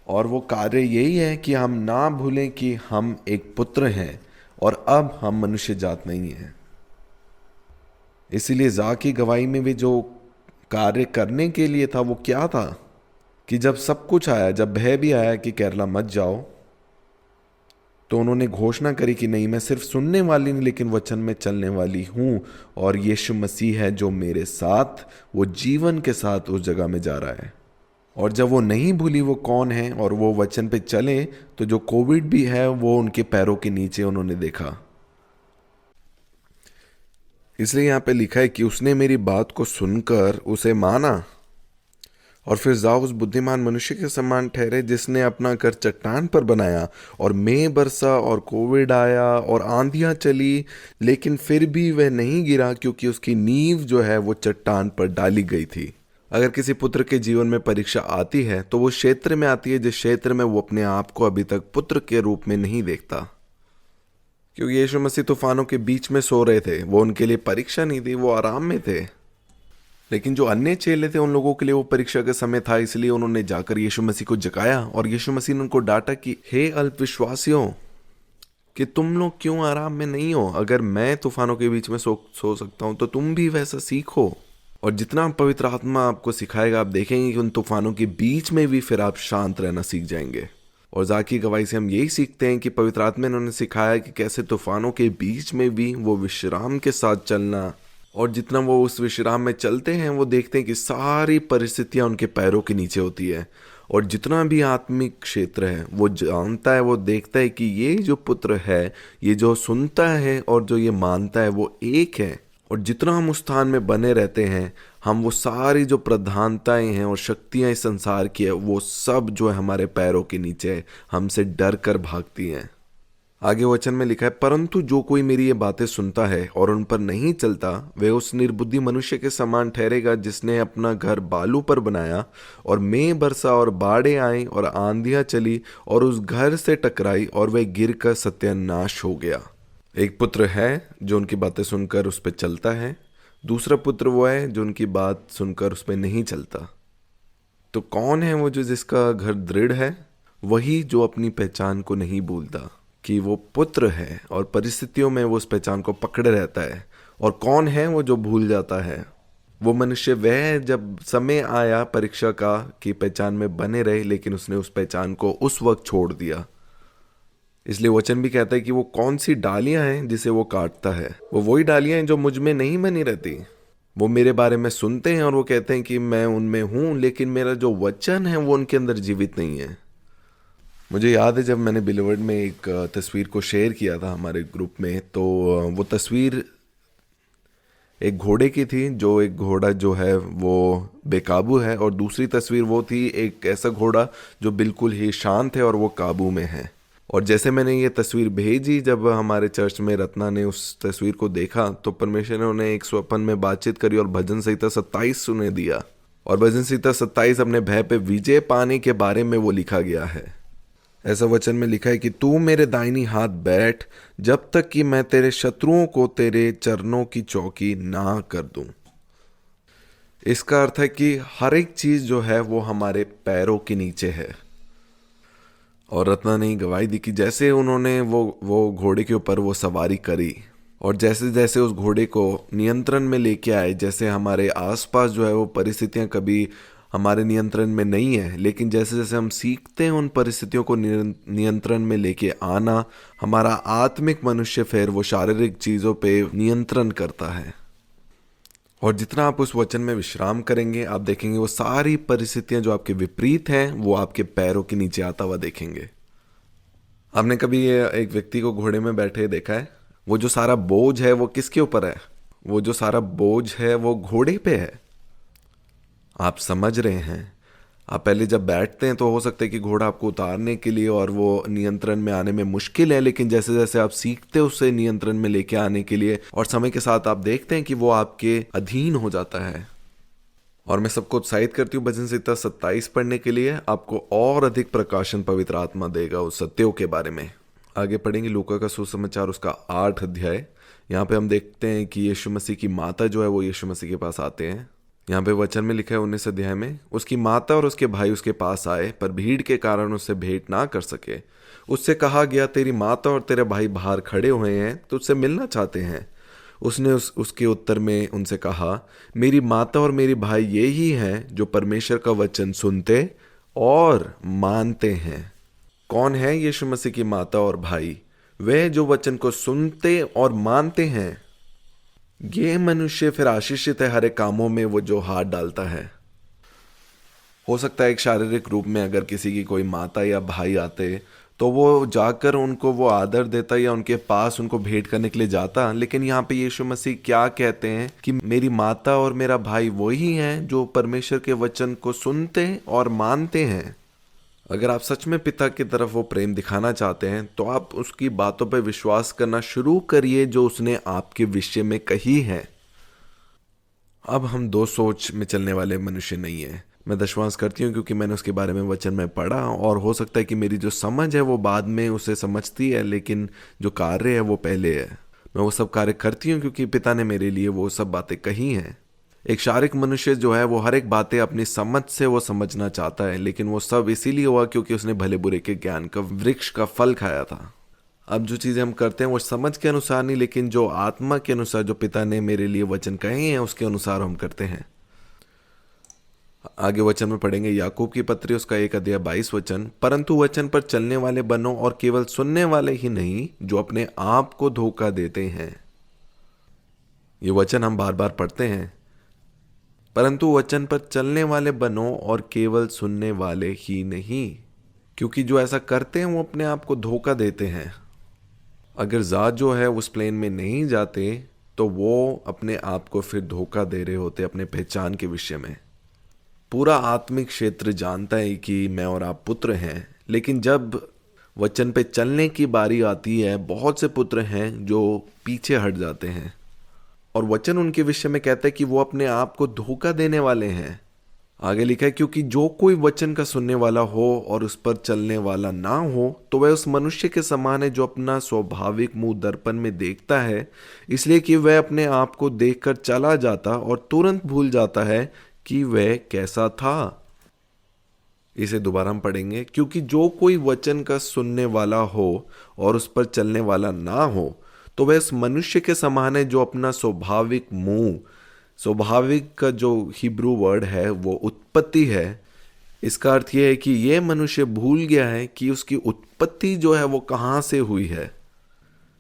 और वो कार्य यही है कि हम ना भूलें कि हम एक पुत्र हैं और अब हम मनुष्य जात नहीं हैं। इसीलिए जा की गवाही में भी जो कार्य करने के लिए था वो क्या था कि जब सब कुछ आया, जब भय भी आया कि केरला मत जाओ, तो उन्होंने घोषणा करी कि नहीं, मैं सिर्फ सुनने वाली नहीं लेकिन वचन में चलने वाली हूं। और यीशु मसीह है जो मेरे साथ, वो जीवन के साथ उस जगह में जा रहा है। और जब वो नहीं भूली वो कौन है और वो वचन पे चले, तो जो कोविड भी है वो उनके पैरों के नीचे उन्होंने देखा। इसलिए यहाँ पे लिखा है कि उसने मेरी बात को सुनकर उसे माना और फिर जाओ उस बुद्धिमान मनुष्य के समान ठहरे जिसने अपना घर चट्टान पर बनाया और मेघ बरसा और कोविड आया और आंधियां चली, लेकिन फिर भी वह नहीं गिरा क्योंकि उसकी नींव जो है वो चट्टान पर डाली गई थी। अगर किसी पुत्र के जीवन में परीक्षा आती है तो वो क्षेत्र में आती है जिस क्षेत्र में वो अपने आप को अभी तक पुत्र के रूप में नहीं देखता। क्योंकि यीशु मसीह तूफानों के बीच में सो रहे थे, वो उनके लिए परीक्षा नहीं थी, वो आराम में थे। लेकिन जो अन्य चेले थे उन लोगों के लिए वो परीक्षा का समय था, इसलिए उन्होंने जाकर यीशु मसीह को जगाया और यीशु मसीह ने उनको डांटा कि हे अल्पविश्वासियों, कि तुम लोग क्यों आराम में नहीं हो। अगर मैं तूफानों के बीच में सो सकता हूं तो तुम भी वैसा सीखो। और जितना पवित्र आत्मा आपको सिखाएगा, आप देखेंगे कि उन तूफानों के बीच में भी फिर आप शांत रहना सीख जाएंगे। और जाकी गवाही से हम यही सीखते हैं कि पवित्र आत्मा ने उन्हें सिखाया कि कैसे तूफानों के बीच में भी वो विश्राम के साथ चलना। और जितना वो उस विश्राम में चलते हैं वो देखते हैं कि सारी परिस्थितियां उनके पैरों के नीचे होती है। और जितना भी आत्मिक क्षेत्र है वो जानता है, वो देखता है कि ये जो पुत्र है, ये जो सुनता है और जो ये मानता है वो एक है। और जितना हम उस स्थान में बने रहते हैं, हम वो सारी जो प्रधानताएं हैं और शक्तियां इस संसार की है, वो सब जो है हमारे पैरों के नीचे है, हमसे डर कर भागती हैं। आगे वचन में लिखा है, परंतु जो कोई मेरी ये बातें सुनता है और उन पर नहीं चलता, वह उस निर्बुद्धि मनुष्य के समान ठहरेगा जिसने अपना घर बालू पर बनाया और मेघ बरसा और बाढ़ें आई और आंधियां चली और उस घर से टकराई और वह गिर कर सत्यानाश हो गया। एक पुत्र है जो उनकी बातें सुनकर उस पर चलता है, दूसरा पुत्र वो है जो उनकी बात सुनकर उस पर नहीं चलता। तो कौन है वो जो जिसका घर दृढ़ है? वही जो अपनी पहचान को नहीं भूलता कि वो पुत्र है और परिस्थितियों में वो उस पहचान को पकड़े रहता है। और कौन है वो जो भूल जाता है? वो मनुष्य वह है जब समय आया परीक्षा का कि पहचान में बने रहे, लेकिन उसने उस पहचान को उस वक्त छोड़ दिया। इसलिए वचन भी कहता है कि वो कौन सी डालियां हैं जिसे वो काटता है। वो वही डालियां हैं जो मुझ में नहीं बनी रहती। वो मेरे बारे में सुनते हैं और वो कहते हैं कि मैं उनमें हूं, लेकिन मेरा जो वचन है वो उनके अंदर जीवित नहीं है। मुझे याद है जब मैंने बिलीवर्ड में एक तस्वीर को शेयर किया था हमारे ग्रुप में, तो वो तस्वीर एक घोड़े की थी, जो एक घोड़ा जो है वो बेकाबू है, और दूसरी तस्वीर वो थी एक ऐसा घोड़ा जो बिल्कुल ही शांत है और वो काबू में है। और जैसे मैंने ये तस्वीर भेजी, जब हमारे चर्च में रत्ना ने उस तस्वीर को देखा तो परमेश्वर ने उन्हें एक स्वप्न में बातचीत करी और भजन संहिता 27 सुने दिया। और भजन संहिता 27 अपने भय पे विजय पाने के बारे में वो लिखा गया है। ऐसा वचन में लिखा है कि तू मेरे दाहिनी हाथ बैठ जब तक कि मैं तेरे शत्रुओं को तेरे चरणों की चौकी ना कर दूं। इसका अर्थ है कि हर एक चीज जो है वो हमारे पैरों के नीचे है। और रत्ना ने गवाही दी कि जैसे उन्होंने वो घोड़े के ऊपर वो सवारी करी और जैसे जैसे उस घोड़े को नियंत्रण में लेके आए, जैसे हमारे आसपास जो है वो परिस्थितियां कभी हमारे नियंत्रण में नहीं है, लेकिन जैसे जैसे हम सीखते हैं उन परिस्थितियों को नियंत्रण में लेके आना, हमारा आत्मिक मनुष्य फिर वो शारीरिक चीज़ों पे नियंत्रण करता है। और जितना आप उस वचन में विश्राम करेंगे, आप देखेंगे वो सारी परिस्थितियां जो आपके विपरीत हैं वो आपके पैरों के नीचे आता हुआ देखेंगे। आपने कभी एक व्यक्ति को घोड़े में बैठे देखा है? वो जो सारा बोझ है वो किसके ऊपर है? वो जो सारा बोझ है वो घोड़े पे है। आप समझ रहे हैं? आप पहले जब बैठते हैं तो हो सकता है कि घोड़ा आपको उतारने के लिए और वो नियंत्रण में आने में मुश्किल है, लेकिन जैसे जैसे आप सीखते हैं उससे नियंत्रण में लेके आने के लिए, और समय के साथ आप देखते हैं कि वो आपके अधीन हो जाता है। और मैं सबको उत्साहित करती हूँ भजन संहिता 27 पढ़ने के लिए। आपको और अधिक प्रकाशन पवित्र आत्मा देगा उस सत्यों के बारे में। आगे पढ़ेंगे लूका का सुसमाचार उसका 8 अध्याय। यहाँ पे हम देखते हैं कि यीशु मसीह की माता जो है वो यीशु मसीह के पास आते हैं। यहाँ पे वचन में लिखा है 19 अध्याय में, उसकी माता और उसके भाई उसके पास आए, पर भीड़ के कारण उससे भेंट ना कर सके। उससे कहा गया, तेरी माता और तेरे भाई बाहर खड़े हुए हैं, तुझसे मिलना चाहते हैं। उसने उसके उत्तर में उनसे कहा, मेरी माता और मेरे भाई ये ही हैं जो परमेश्वर का वचन सुनते और मानते हैं। कौन है यीशु मसीह की माता और भाई? वे जो वचन को सुनते और मानते हैं। ये मनुष्य फिर आशीषित है हर एक कामों में वो जो हाथ डालता है। हो सकता है एक शारीरिक रूप में अगर किसी की कोई माता या भाई आते तो वो जाकर उनको वो आदर देता या उनके पास उनको भेंट करने के लिए जाता, लेकिन यहाँ पे यीशु मसीह क्या कहते हैं कि मेरी माता और मेरा भाई वही हैं जो परमेश्वर के वचन को सुनते और मानते हैं। अगर आप सच में पिता की तरफ वो प्रेम दिखाना चाहते हैं तो आप उसकी बातों पर विश्वास करना शुरू करिए जो उसने आपके विषय में कही है। अब हम दो सोच में चलने वाले मनुष्य नहीं है। मैं विश्वास करती हूँ क्योंकि मैंने उसके बारे में वचन में पढ़ा, और हो सकता है कि मेरी जो समझ है वो बाद में उसे समझती है, लेकिन जो कार्य है वो पहले है। मैं वो सब कार्य करती हूँ क्योंकि पिता ने मेरे लिए वो सब बातें कही हैं। एक शारीरिक मनुष्य जो है वो हर एक बातें अपनी समझ से वो समझना चाहता है, लेकिन वो सब इसीलिए हुआ क्योंकि उसने भले बुरे के ज्ञान का वृक्ष का फल खाया था। अब जो चीज़ें हम करते हैं वो समझ के अनुसार नहीं, लेकिन जो आत्मा के अनुसार जो पिता ने मेरे लिए वचन कहे हैं उसके अनुसार हम करते हैं। आगे वचन में पढ़ेंगे याकूब की पत्री उसका 1 अध्याय 22 वचन, परंतु वचन पर चलने वाले बनो और केवल सुनने वाले ही नहीं जो अपने आप को धोखा देते हैं। ये वचन हम बार बार पढ़ते हैं, परंतु वचन पर चलने वाले बनो और केवल सुनने वाले ही नहीं, क्योंकि जो ऐसा करते हैं वो अपने आप को धोखा देते हैं। अगर जात जो है उस प्लेन में नहीं जाते तो वो अपने आप को फिर धोखा दे रहे होते अपने पहचान के विषय में। पूरा आत्मिक क्षेत्र जानता है कि मैं और आप पुत्र हैं, लेकिन जब वचन पे चलने की बारी आती है बहुत से पुत्र हैं जो पीछे हट जाते हैं, और वचन उनके विषय में कहता है कि वो अपने आप को धोखा देने वाले हैं। आगे लिखा है, क्योंकि जो कोई वचन का सुनने वाला हो और उस पर चलने वाला ना हो तो वह उस मनुष्य के समान है जो अपना स्वाभाविक मुंह दर्पण में देखता है, इसलिए कि वह अपने आप को देखकर चला जाता और तुरंत भूल जाता है कि वह कैसा था। इसे दोबारा हम पढ़ेंगे, क्योंकि जो कोई वचन का सुनने वाला हो और उस पर चलने वाला ना हो तो वह उस मनुष्य के समान है जो अपना स्वाभाविक मुंह, स्वाभाविक का जो हिब्रू वर्ड है वो उत्पत्ति है। इसका अर्थ यह है कि यह मनुष्य भूल गया है कि उसकी उत्पत्ति जो है वो कहाँ से हुई है।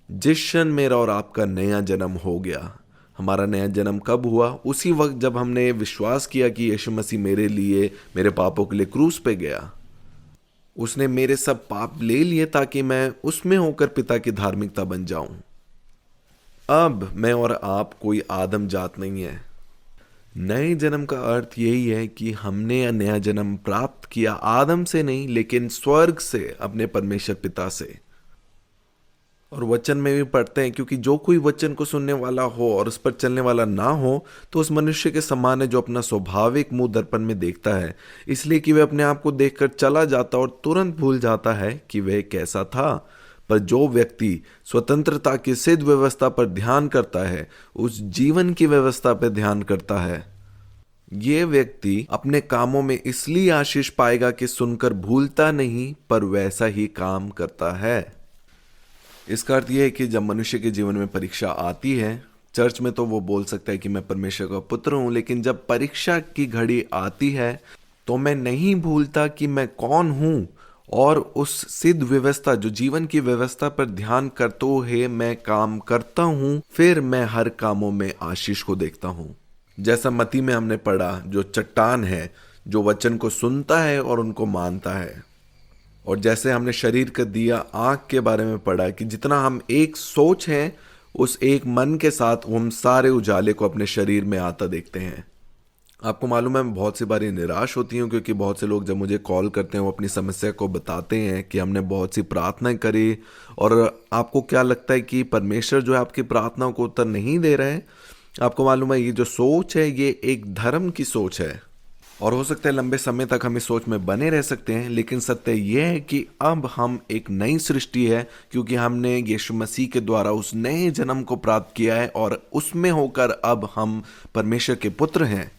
जिस क्षण मेरा और आपका नया जन्म हो गया, हमारा नया जन्म कब हुआ? उसी वक्त जब हमने विश्वास किया कि यीशु मसीह मेरे लिए, मेरे पापों के लिए क्रूस पे गया। उसने मेरे सब पाप ले लिए ताकि मैं उसमें होकर पिता की धार्मिकता बन जाऊं। अब मैं और आप कोई आदम जात नहीं है। नए जन्म का अर्थ यही है कि हमने नया जन्म प्राप्त किया आदम से नहीं, लेकिन स्वर्ग से, अपने परमेश्वर पिता से। और वचन में भी पढ़ते हैं, क्योंकि जो कोई वचन को सुनने वाला हो और उस पर चलने वाला ना हो तो उस मनुष्य के समान है जो अपना स्वाभाविक मुंह दर्पण में देखता है, इसलिए कि वह अपने आप को देखकर चला जाता और तुरंत भूल जाता है कि वह कैसा था। पर जो व्यक्ति स्वतंत्रता की सिद्ध व्यवस्था पर ध्यान करता है, उस जीवन की व्यवस्था पर ध्यान करता है, ये व्यक्ति अपने कामों में इसलिए आशीष पाएगा कि सुनकर भूलता नहीं पर वैसा ही काम करता है। इसका अर्थ यह है कि जब मनुष्य के जीवन में परीक्षा आती है, चर्च में तो वो बोल सकता है कि मैं परमेश्वर का पुत्र हूं, लेकिन जब परीक्षा की घड़ी आती है तो मैं नहीं भूलता कि मैं कौन हूं, और उस सिद्ध व्यवस्था, जो जीवन की व्यवस्था पर ध्यान करते हुए मैं काम करता हूं, फिर मैं हर कामों में आशीष को देखता हूं। जैसा मत्ती में हमने पढ़ा, जो चट्टान है जो वचन को सुनता है और उनको मानता है। और जैसे हमने शरीर का दिया आँख के बारे में पढ़ा कि जितना हम एक सोच है उस एक मन के साथ हम सारे उजाले को अपने शरीर में आता देखते हैं। आपको मालूम है, मैं बहुत सी बारी निराश होती हूँ क्योंकि बहुत से लोग जब मुझे कॉल करते हैं वो अपनी समस्या को बताते हैं कि हमने बहुत सी प्रार्थनाएं करी, और आपको क्या लगता है कि परमेश्वर जो है आपकी प्रार्थनाओं को उत्तर नहीं दे रहे हैं। आपको मालूम है, ये जो सोच है ये एक धर्म की सोच है। और हो सकता है लंबे समय तक हम इस सोच में बने रह सकते हैं, लेकिन सत्य यह है कि अब हम एक नई सृष्टि है, क्योंकि हमने यीशु मसीह के द्वारा उस नए जन्म को प्राप्त किया है और उसमें होकर अब हम परमेश्वर के पुत्र हैं।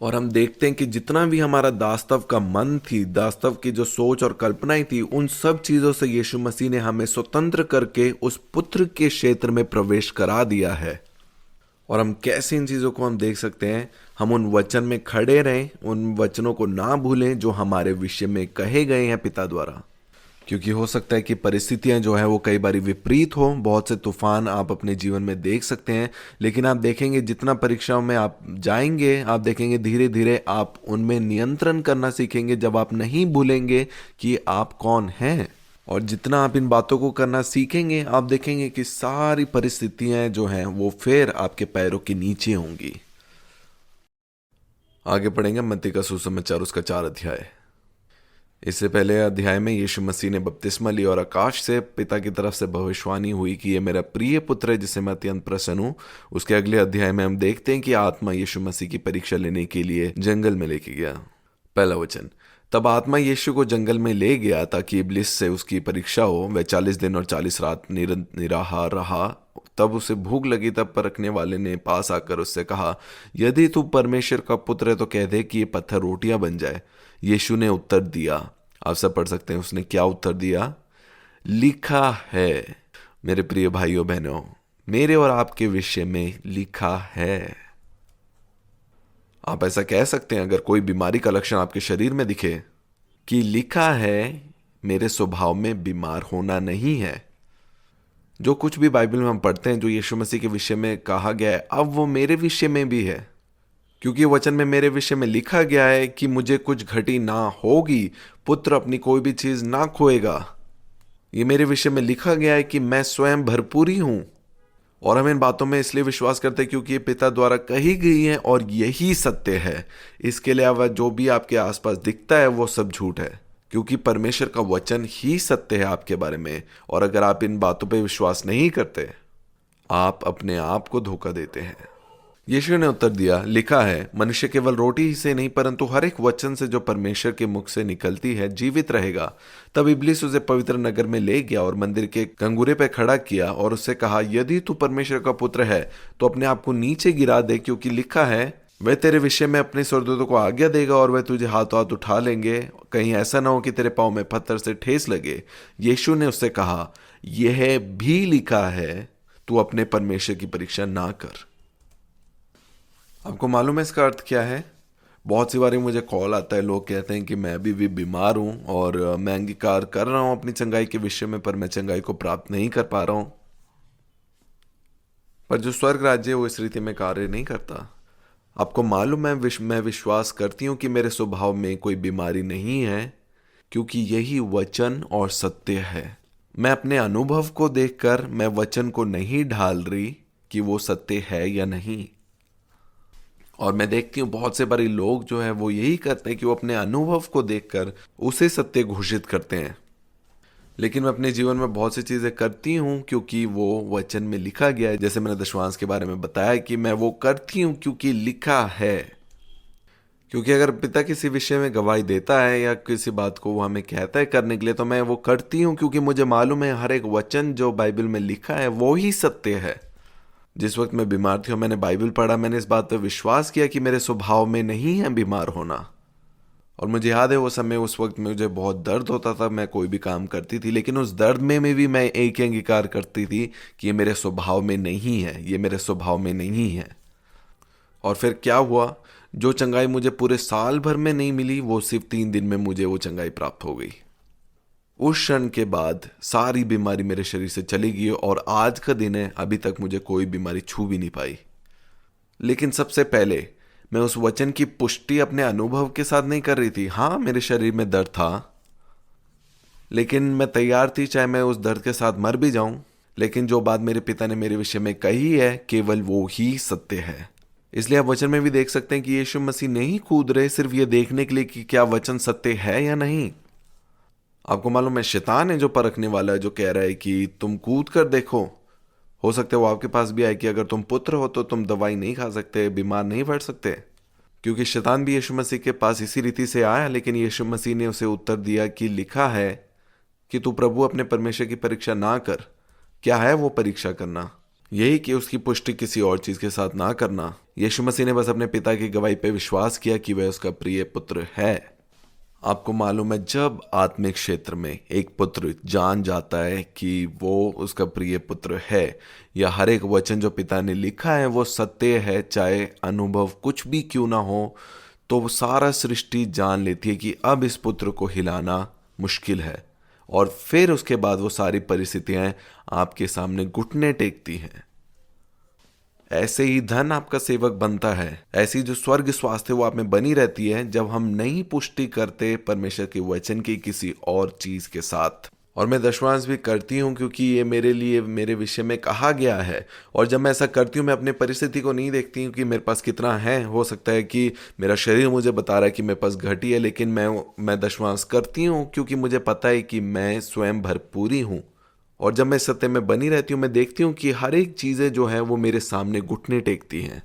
और हम देखते हैं कि जितना भी हमारा दास्तव का मन थी, दास्तव की जो सोच और कल्पनाएं थी, उन सब चीजों से यीशु मसीह ने हमें स्वतंत्र करके उस पुत्र के क्षेत्र में प्रवेश करा दिया है। और हम कैसे इन चीज़ों को हम देख सकते हैं? हम उन वचन में खड़े रहें, उन वचनों को ना भूलें जो हमारे विषय में कहे गए हैं पिता द्वारा, क्योंकि हो सकता है कि परिस्थितियां जो है वो कई बार विपरीत हो। बहुत से तूफान आप अपने जीवन में देख सकते हैं, लेकिन आप देखेंगे जितना परीक्षाओं में आप जाएंगे, आप देखेंगे धीरे धीरे आप उनमें नियंत्रण करना सीखेंगे, जब आप नहीं भूलेंगे कि आप कौन हैं। और जितना आप इन बातों को करना सीखेंगे, आप देखेंगे कि सारी परिस्थितियां जो हैं वो फिर आपके पैरों के नीचे होंगी। आगे पढ़ेंगे मत्ती का सुसमाचार उसका 4 अध्याय। इससे पहले अध्याय में यीशु मसीह ने बपतिस्मा ली और आकाश से पिता की तरफ से भविष्यवाणी हुई कि ये मेरा प्रिय पुत्र है जिससे मैं अत्यंत प्रसन्न हूँ। उसके अगले अध्याय में हम देखते हैं कि आत्मा यीशु मसीह की परीक्षा लेने के लिए जंगल में लेके गया। पहला वचन, तब आत्मा यीशु को जंगल में ले गया ताकि इब्लिस से उसकी परीक्षा हो। वह 40 दिन और 40 रात निराहार रहा। तब उसे भूख लगी। तब परखने वाले ने पास आकर उससे कहा, यदि तू परमेश्वर का पुत्र है तो कह दे कि ये पत्थर रोटियां बन जाए। यीशु ने उत्तर दिया, आप सब पढ़ सकते हैं उसने क्या उत्तर दिया, लिखा है। मेरे प्रिय भाइयों बहनों, मेरे और आपके विषय में लिखा है। आप ऐसा कह सकते हैं अगर कोई बीमारी का लक्षण आपके शरीर में दिखे कि लिखा है मेरे स्वभाव में बीमार होना नहीं है। जो कुछ भी बाइबल में हम पढ़ते हैं जो यीशु मसीह के विषय में कहा गया है, अब वो मेरे विषय में भी है, क्योंकि वचन में मेरे विषय में लिखा गया है कि मुझे कुछ घटी ना होगी, पुत्र अपनी कोई भी चीज ना खोएगा। ये मेरे विषय में लिखा गया है कि मैं स्वयं भरपूरी हूं। और हम इन बातों में इसलिए विश्वास करते हैं क्योंकि ये पिता द्वारा कही गई है और यही सत्य है। इसके अलावा जो भी आपके आसपास दिखता है वो सब झूठ है, क्योंकि परमेश्वर का वचन ही सत्य है आपके बारे में। और अगर आप इन बातों पर विश्वास नहीं करते, आप अपने आप को धोखा देते हैं। यीशु ने उत्तर दिया, लिखा है, मनुष्य केवल रोटी ही से नहीं परंतु हर एक वचन से जो परमेश्वर के मुख से निकलती है जीवित रहेगा। तब इब्लिस उसे पवित्र नगर में ले गया और मंदिर के कंगूरे पे खड़ा किया और उससे कहा, यदि तू परमेश्वर का पुत्र है तो अपने आप को नीचे गिरा दे, क्योंकि लिखा है, वह तेरे विषय में अपने स्वर्गदूतों को आज्ञा देगा और वह तुझे हाथों हाथ उठा लेंगे, कहीं ऐसा ना हो कि तेरे पाँव में पत्थर से ठेस लगे। यीशु ने उससे कहा, यह भी लिखा है, तू अपने परमेश्वर की परीक्षा ना कर। आपको मालूम है इसका अर्थ क्या है? बहुत सी बारी मुझे कॉल आता है, लोग कहते हैं कि मैं अभी भी बीमार हूं और मैं अंगीकार कर रहा हूं अपनी चंगाई के विषय में, पर मैं चंगाई को प्राप्त नहीं कर पा रहा हूं। पर जो स्वर्ग राज्य है वो इस रीति में कार्य नहीं करता। आपको मालूम है, मैं विश्वास करती हूं कि मेरे स्वभाव में कोई बीमारी नहीं है, क्योंकि यही वचन और सत्य है। मैं अपने अनुभव को देखकर मैं वचन को नहीं ढाल रही कि वो सत्य है या नहीं। और मैं देखती हूँ बहुत से बारी लोग जो है वो यही करते हैं कि वो अपने अनुभव को देखकर उसे सत्य घोषित करते हैं। लेकिन मैं अपने जीवन में बहुत सी चीजें करती हूँ क्योंकि वो वचन में लिखा गया है। जैसे मैंने दशवांश के बारे में बताया कि मैं वो करती हूँ क्योंकि लिखा है। क्योंकि अगर पिता किसी विषय में गवाही देता है या किसी बात को वो हमें कहता है करने के लिए, तो मैं वो करती हूँ क्योंकि मुझे मालूम है हर एक वचन जो बाइबल में लिखा है वो ही सत्य है। जिस वक्त मैं बीमार थी और मैंने बाइबल पढ़ा, मैंने इस बात पर विश्वास किया कि मेरे स्वभाव में नहीं है बीमार होना। और मुझे याद है वो समय, उस वक्त मुझे बहुत दर्द होता था, मैं कोई भी काम करती थी, लेकिन उस दर्द में भी मैं एक ही अंगीकार करती थी कि ये मेरे स्वभाव में नहीं है, ये मेरे स्वभाव में नहीं है। और फिर क्या हुआ, जो चंगाई मुझे पूरे साल भर में नहीं मिली, वो सिर्फ 3 दिन में मुझे वो चंगाई प्राप्त हो गई। उस क्षण के बाद सारी बीमारी मेरे शरीर से चली गई और आज का दिन है, अभी तक मुझे कोई बीमारी छू भी नहीं पाई। लेकिन सबसे पहले मैं उस वचन की पुष्टि अपने अनुभव के साथ नहीं कर रही थी। हाँ, मेरे शरीर में दर्द था, लेकिन मैं तैयार थी चाहे मैं उस दर्द के साथ मर भी जाऊं, लेकिन जो बात मेरे पिता ने मेरे विषय में कही है केवल वो ही सत्य है। इसलिए आप वचन में भी देख सकते हैं कि यीशु मसीह नहीं कूद रहे सिर्फ ये देखने के लिए कि क्या वचन सत्य है या नहीं। आपको मालूम है शैतान है जो परखने वाला है, जो कह रहा है कि तुम कूद कर देखो, हो सकता है वो आपके पास भी आए कि अगर तुम पुत्र हो तो तुम दवाई नहीं खा सकते, बीमार नहीं पड़ सकते। क्योंकि शैतान भी यीशु मसीह के पास इसी रीति से आया, लेकिन यीशु मसीह ने उसे उत्तर दिया कि लिखा है कि तू प्रभु अपने परमेश्वर की परीक्षा ना कर। क्या है वो परीक्षा करना? यही कि उसकी पुष्टि किसी और चीज के साथ ना करना। यीशु मसीह ने बस अपने पिता की गवाही पे विश्वास किया कि वह उसका प्रिय पुत्र है। आपको मालूम है, जब आत्मिक क्षेत्र में एक पुत्र जान जाता है कि वो उसका प्रिय पुत्र है, या हर एक वचन जो पिता ने लिखा है वो सत्य है, चाहे अनुभव कुछ भी क्यों ना हो, तो वो सारा सृष्टि जान लेती है कि अब इस पुत्र को हिलाना मुश्किल है। और फिर उसके बाद वो सारी परिस्थितियां आपके सामने घुटने टेकती हैं। ऐसे ही धन आपका सेवक बनता है। ऐसी जो स्वर्ग स्वास्थ्य वो आप में बनी रहती है जब हम नहीं पुष्टि करते परमेश्वर के वचन की किसी और चीज के साथ। और मैं दशवांश भी करती हूँ क्योंकि ये मेरे लिए मेरे विषय में कहा गया है। और जब मैं ऐसा करती हूँ, मैं अपने परिस्थिति को नहीं देखती हूँ कि मेरे पास कितना है। हो सकता है कि मेरा शरीर मुझे बता रहा है कि मेरे पास घटी है, लेकिन मैं दशवांश करती हूँ क्योंकि मुझे पता है कि मैं स्वयं भरपूरी हूँ। और जब मैं सत्य में बनी रहती हूँ, मैं देखती हूँ कि हर एक चीजें जो है वो मेरे सामने घुटने टेकती हैं।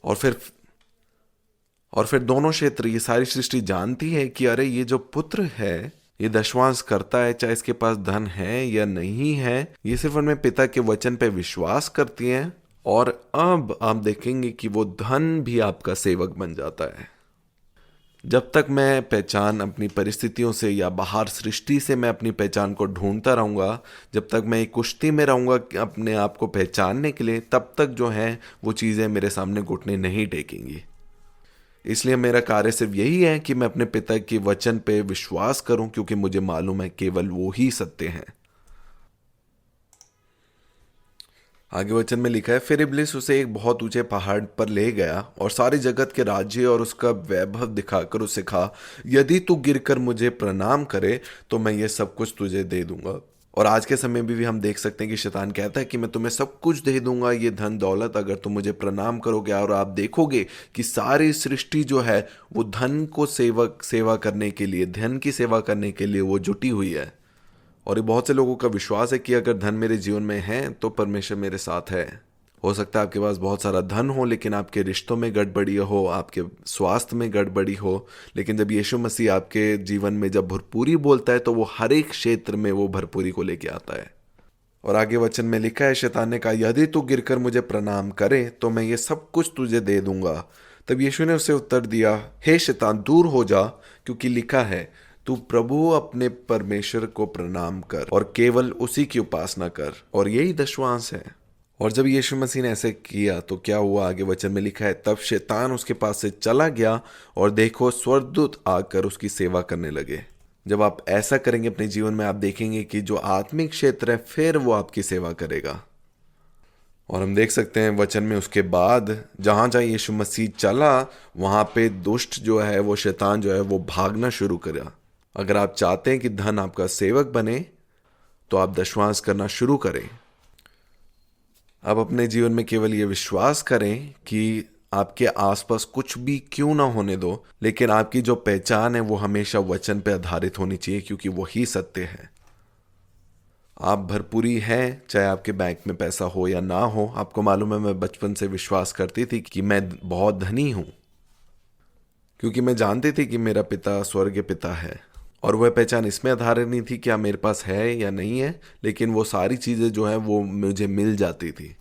और फिर दोनों क्षेत्र, ये सारी सृष्टि जानती है कि अरे ये जो पुत्र है ये दशवांश करता है, चाहे इसके पास धन है या नहीं है, ये सिर्फ उनमें पिता के वचन पे विश्वास करती हैं। और अब आप देखेंगे कि वो धन भी आपका सेवक बन जाता है। जब तक मैं पहचान अपनी परिस्थितियों से या बाहर सृष्टि से मैं अपनी पहचान को ढूंढता रहूँगा, जब तक मैं एक कुश्ती में रहूँगा अपने आप को पहचानने के लिए, तब तक जो है वो चीज़ें मेरे सामने घुटने नहीं टेकेंगी। इसलिए मेरा कार्य सिर्फ यही है कि मैं अपने पिता के वचन पे विश्वास करूं, क्योंकि मुझे मालूम है केवल वो ही सत्य हैं। आगे वचन में लिखा है, फिर इब्लिस उसे एक बहुत ऊंचे पहाड़ पर ले गया और सारी जगत के राज्य और उसका वैभव दिखाकर उसे कहा, यदि तू गिरकर मुझे प्रणाम करे तो मैं ये सब कुछ तुझे दे दूंगा। और आज के समय में भी हम देख सकते हैं कि शैतान कहता है कि मैं तुम्हें सब कुछ दे दूंगा, ये धन दौलत, अगर तुम मुझे प्रणाम करोगे। और आप देखोगे कि सारी सृष्टि जो है वो धन को सेवा करने के लिए, धन की सेवा करने के लिए वो जुटी हुई है। और ये बहुत से लोगों का विश्वास है कि अगर धन मेरे जीवन में है तो परमेश्वर मेरे साथ है। हो सकता है आपके पास बहुत सारा धन हो, लेकिन आपके रिश्तों में गड़बड़ी हो, आपके स्वास्थ्य में गड़बड़ी हो। लेकिन जब यीशु मसीह आपके जीवन में जब भरपूरी बोलता है तो वो हर एक क्षेत्र में वो भरपूरी को लेके आता है। और आगे वचन में लिखा है, शैतान ने कहा, यदि तू गिरकर मुझे प्रणाम करे तो मैं ये सब कुछ तुझे दे दूंगा। तब यीशु ने उसे उत्तर दिया, हे शैतान, दूर हो जा, क्योंकि लिखा है, तू प्रभु अपने परमेश्वर को प्रणाम कर और केवल उसी की उपासना कर। और यही दशवांश है। और जब यीशु मसीह ने ऐसे किया तो क्या हुआ? आगे वचन में लिखा है, तब शैतान उसके पास से चला गया और देखो स्वर्गदूत आकर उसकी सेवा करने लगे। जब आप ऐसा करेंगे अपने जीवन में, आप देखेंगे कि जो आत्मिक क्षेत्र है फिर वो आपकी सेवा करेगा। और हम देख सकते हैं वचन में, उसके बाद जहां जहां यीशु मसीह चला वहां पे दुष्ट जो है, वो शैतान जो है, वो भागना शुरू करा। अगर आप चाहते हैं कि धन आपका सेवक बने तो आप दशवांश करना शुरू करें। आप अपने जीवन में केवल ये विश्वास करें कि आपके आसपास कुछ भी क्यों ना होने दो, लेकिन आपकी जो पहचान है वो हमेशा वचन पे आधारित होनी चाहिए, क्योंकि वही सत्य है। आप भरपूरी हैं, चाहे आपके बैंक में पैसा हो या ना हो। आपको मालूम है, मैं बचपन से विश्वास करती थी कि मैं बहुत धनी हूं, क्योंकि मैं जानती थी कि मेरा पिता स्वर्गीय पिता है। और वह पहचान इसमें आधारित नहीं थी क्या मेरे पास है या नहीं है, लेकिन वो सारी चीज़ें जो है वो मुझे मिल जाती थी।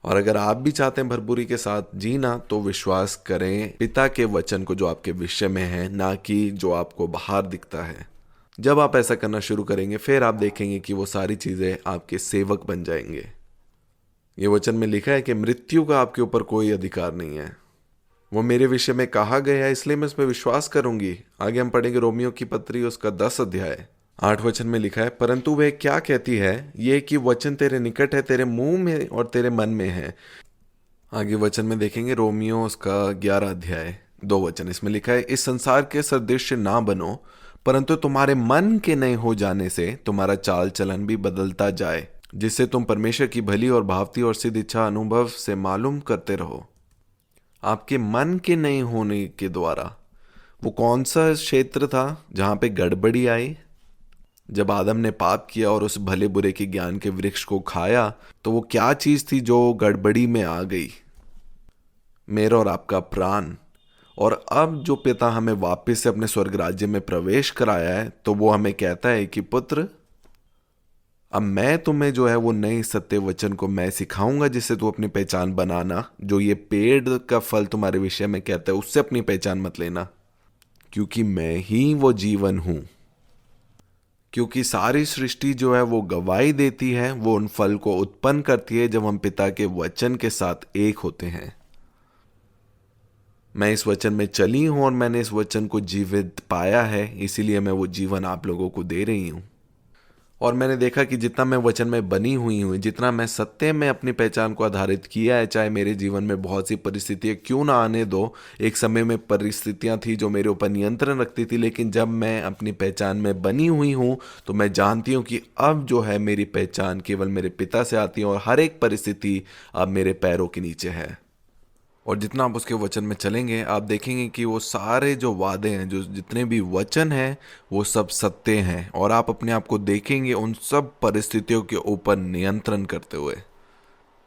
और अगर आप भी चाहते हैं भरपूरी के साथ जीना, तो विश्वास करें पिता के वचन को जो आपके विषय में है, ना कि जो आपको बाहर दिखता है। जब आप ऐसा करना शुरू करेंगे, फिर आप देखेंगे कि वो सारी चीज़ें आपके सेवक बन जाएंगे। ये वचन में लिखा है कि मृत्यु का आपके ऊपर कोई अधिकार नहीं है। वो मेरे विषय में कहा गया है, इसलिए मैं उस पर विश्वास करूंगी। आगे हम पढ़ेंगे रोमियो की पत्री, उसका 10 अध्याय 8 वचन में लिखा है, परंतु वह क्या कहती है, ये कि वचन तेरे निकट है, तेरे मुंह में और तेरे मन में है। आगे वचन में देखेंगे रोमियो उसका 11 अध्याय 2 वचन, इसमें लिखा है, इस संसार के सदृश ना बनो, परंतु तुम्हारे मन के नए हो जाने से तुम्हारा चाल चलन भी बदलता जाए, जिससे तुम परमेश्वर की भली और भावती और सिद्ध इच्छा अनुभव से मालूम करते रहो। आपके मन के नए होने के द्वारा, वो कौन सा क्षेत्र था जहां पे गड़बड़ी आई? जब आदम ने पाप किया और उस भले बुरे के ज्ञान के वृक्ष को खाया, तो वो क्या चीज थी जो गड़बड़ी में आ गई? मेरा और आपका प्राण। और अब जो पिता हमें वापस से अपने स्वर्ग राज्य में प्रवेश कराया है, तो वो हमें कहता है कि पुत्र, अब मैं तुम्हें जो है वो नए सत्य वचन को मैं सिखाऊंगा, जिससे तू अपनी पहचान बनाना। जो ये पेड़ का फल तुम्हारे विषय में कहता है, उससे अपनी पहचान मत लेना, क्योंकि मैं ही वो जीवन हूं। क्योंकि सारी सृष्टि जो है वो गवाही देती है, वो उन फल को उत्पन्न करती है जब हम पिता के वचन के साथ एक होते हैं। मैं इस वचन में चली हूं और मैंने इस वचन को जीवित पाया है, इसीलिए मैं वो जीवन आप लोगों को दे रही हूं। और मैंने देखा कि जितना मैं वचन में बनी हुई हूँ, जितना मैं सत्य में अपनी पहचान को आधारित किया है, चाहे मेरे जीवन में बहुत सी परिस्थितियाँ क्यों ना आने दो। एक समय में परिस्थितियाँ थी जो मेरे ऊपर नियंत्रण रखती थी, लेकिन जब मैं अपनी पहचान में बनी हुई हूँ तो मैं जानती हूँ कि अब जो है मेरी पहचान केवल मेरे पिता से आती है, और हर एक परिस्थिति अब मेरे पैरों के नीचे है। और जितना आप उसके वचन में चलेंगे, आप देखेंगे कि वो सारे जो वादे हैं, जो जितने भी वचन हैं, वो सब सत्य हैं, और आप अपने आप को देखेंगे उन सब परिस्थितियों के ऊपर नियंत्रण करते हुए।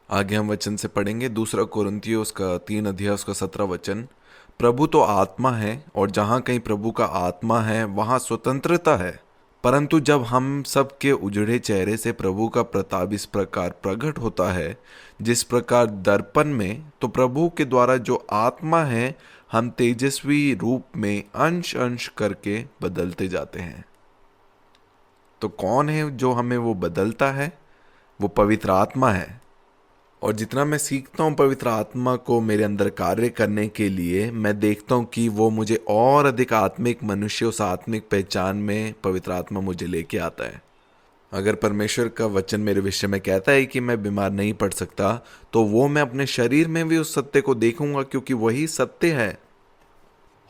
आगे हम वचन से पढ़ेंगे 2 कोरिन्थियों उसका 3 अध्याय उसका 17 वचन। प्रभु तो आत्मा है, और जहाँ कहीं प्रभु का आत्मा है वहाँ स्वतंत्रता है। परंतु जब हम सबके उजड़े चेहरे से प्रभु का प्रताप इस प्रकार प्रकट होता है, जिस प्रकार दर्पण में, तो प्रभु के द्वारा जो आत्मा है, हम तेजस्वी रूप में अंश अंश करके बदलते जाते हैं। तो कौन है जो हमें वो बदलता है? वो पवित्र आत्मा है। और जितना मैं सीखता हूँ पवित्र आत्मा को मेरे अंदर कार्य करने के लिए, मैं देखता हूँ कि वो मुझे और अधिक आत्मिक मनुष्य, उस आत्मिक पहचान में पवित्र आत्मा मुझे लेके आता है। अगर परमेश्वर का वचन मेरे विषय में कहता है कि मैं बीमार नहीं पड़ सकता, तो वो मैं अपने शरीर में भी उस सत्य को देखूंगा, क्योंकि वही सत्य है।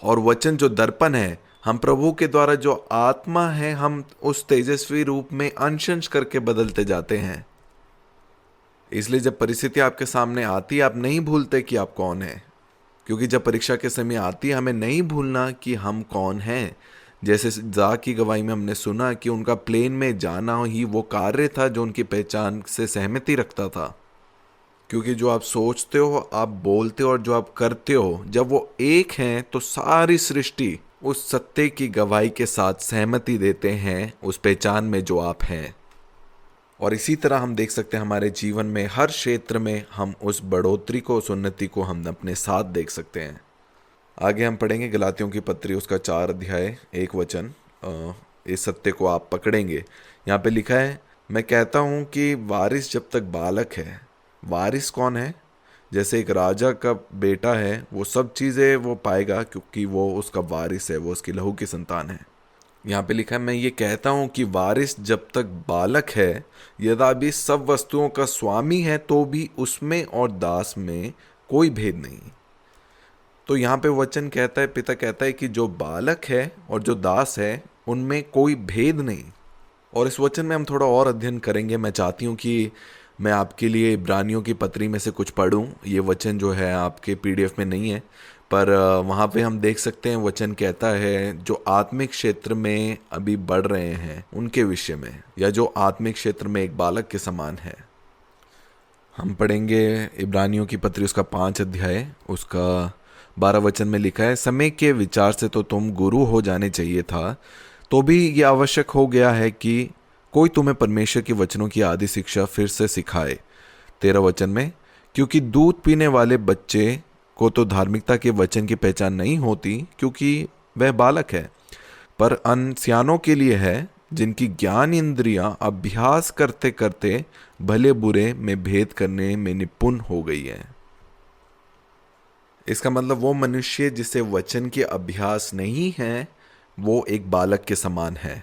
और वचन जो दर्पण है, हम प्रभु के द्वारा जो आत्मा है, हम उस तेजस्वी रूप में अंश अंश करके बदलते जाते हैं। इसलिए जब परिस्थिति आपके सामने आती है, आप नहीं भूलते कि आप कौन हैं। क्योंकि जब परीक्षा के समय आती है, हमें नहीं भूलना कि हम कौन हैं। जैसे जा की गवाही में हमने सुना कि उनका प्लेन में जाना ही वो कार्य था जो उनकी पहचान से सहमति रखता था। क्योंकि जो आप सोचते हो, आप बोलते हो और जो आप करते हो, जब वो एक हैं, तो सारी सृष्टि उस सत्य की गवाही के साथ सहमति देते हैं, उस पहचान में जो आप हैं। और इसी तरह हम देख सकते हैं हमारे जीवन में हर क्षेत्र में हम उस बढ़ोतरी को, उस उन्नति को हम अपने साथ देख सकते हैं। आगे हम पढ़ेंगे गलातियों की पत्री उसका 4 अध्याय 1 वचन। इस सत्य को आप पकड़ेंगे। यहाँ पे लिखा है, मैं कहता हूँ कि वारिस जब तक बालक है। वारिस कौन है? जैसे एक राजा का बेटा है, वो सब चीज़ें वो पाएगा क्योंकि वो उसका वारिस है, वो उसकी लहू की संतान है। यहाँ पे लिखा है, मैं ये कहता हूँ कि वारिस जब तक बालक है, यद्यपि सब वस्तुओं का स्वामी है, तो भी उसमें और दास में कोई भेद नहीं। तो यहाँ पे वचन कहता है, पिता कहता है कि जो बालक है और जो दास है, उनमें कोई भेद नहीं। और इस वचन में हम थोड़ा और अध्ययन करेंगे। मैं चाहती हूँ कि मैं आपके लिए इब्रानियों की पत्री में से कुछ पढ़ूँ। ये वचन जो है आपके PDF में नहीं है, पर वहाँ पे हम देख सकते हैं वचन कहता है जो आत्मिक क्षेत्र में अभी बढ़ रहे हैं उनके विषय में, या जो आत्मिक क्षेत्र में एक बालक के समान है। हम पढ़ेंगे इब्रानियों की पत्री उसका 5 अध्याय उसका 12 वचन में लिखा है, समय के विचार से तो तुम गुरु हो जाने चाहिए था, तो भी यह आवश्यक हो गया है कि कोई तुम्हें परमेश्वर के वचनों की आदि शिक्षा फिर से सिखाए। 13 वचन में, क्योंकि दूध पीने वाले बच्चे को तो धार्मिकता के वचन की पहचान नहीं होती, क्योंकि वह बालक है, पर अनसियानों के लिए है, जिनकी ज्ञान इंद्रियां अभ्यास करते करते भले बुरे में भेद करने में निपुण हो गई है। इसका मतलब वो मनुष्य जिसे वचन के अभ्यास नहीं है, वो एक बालक के समान है।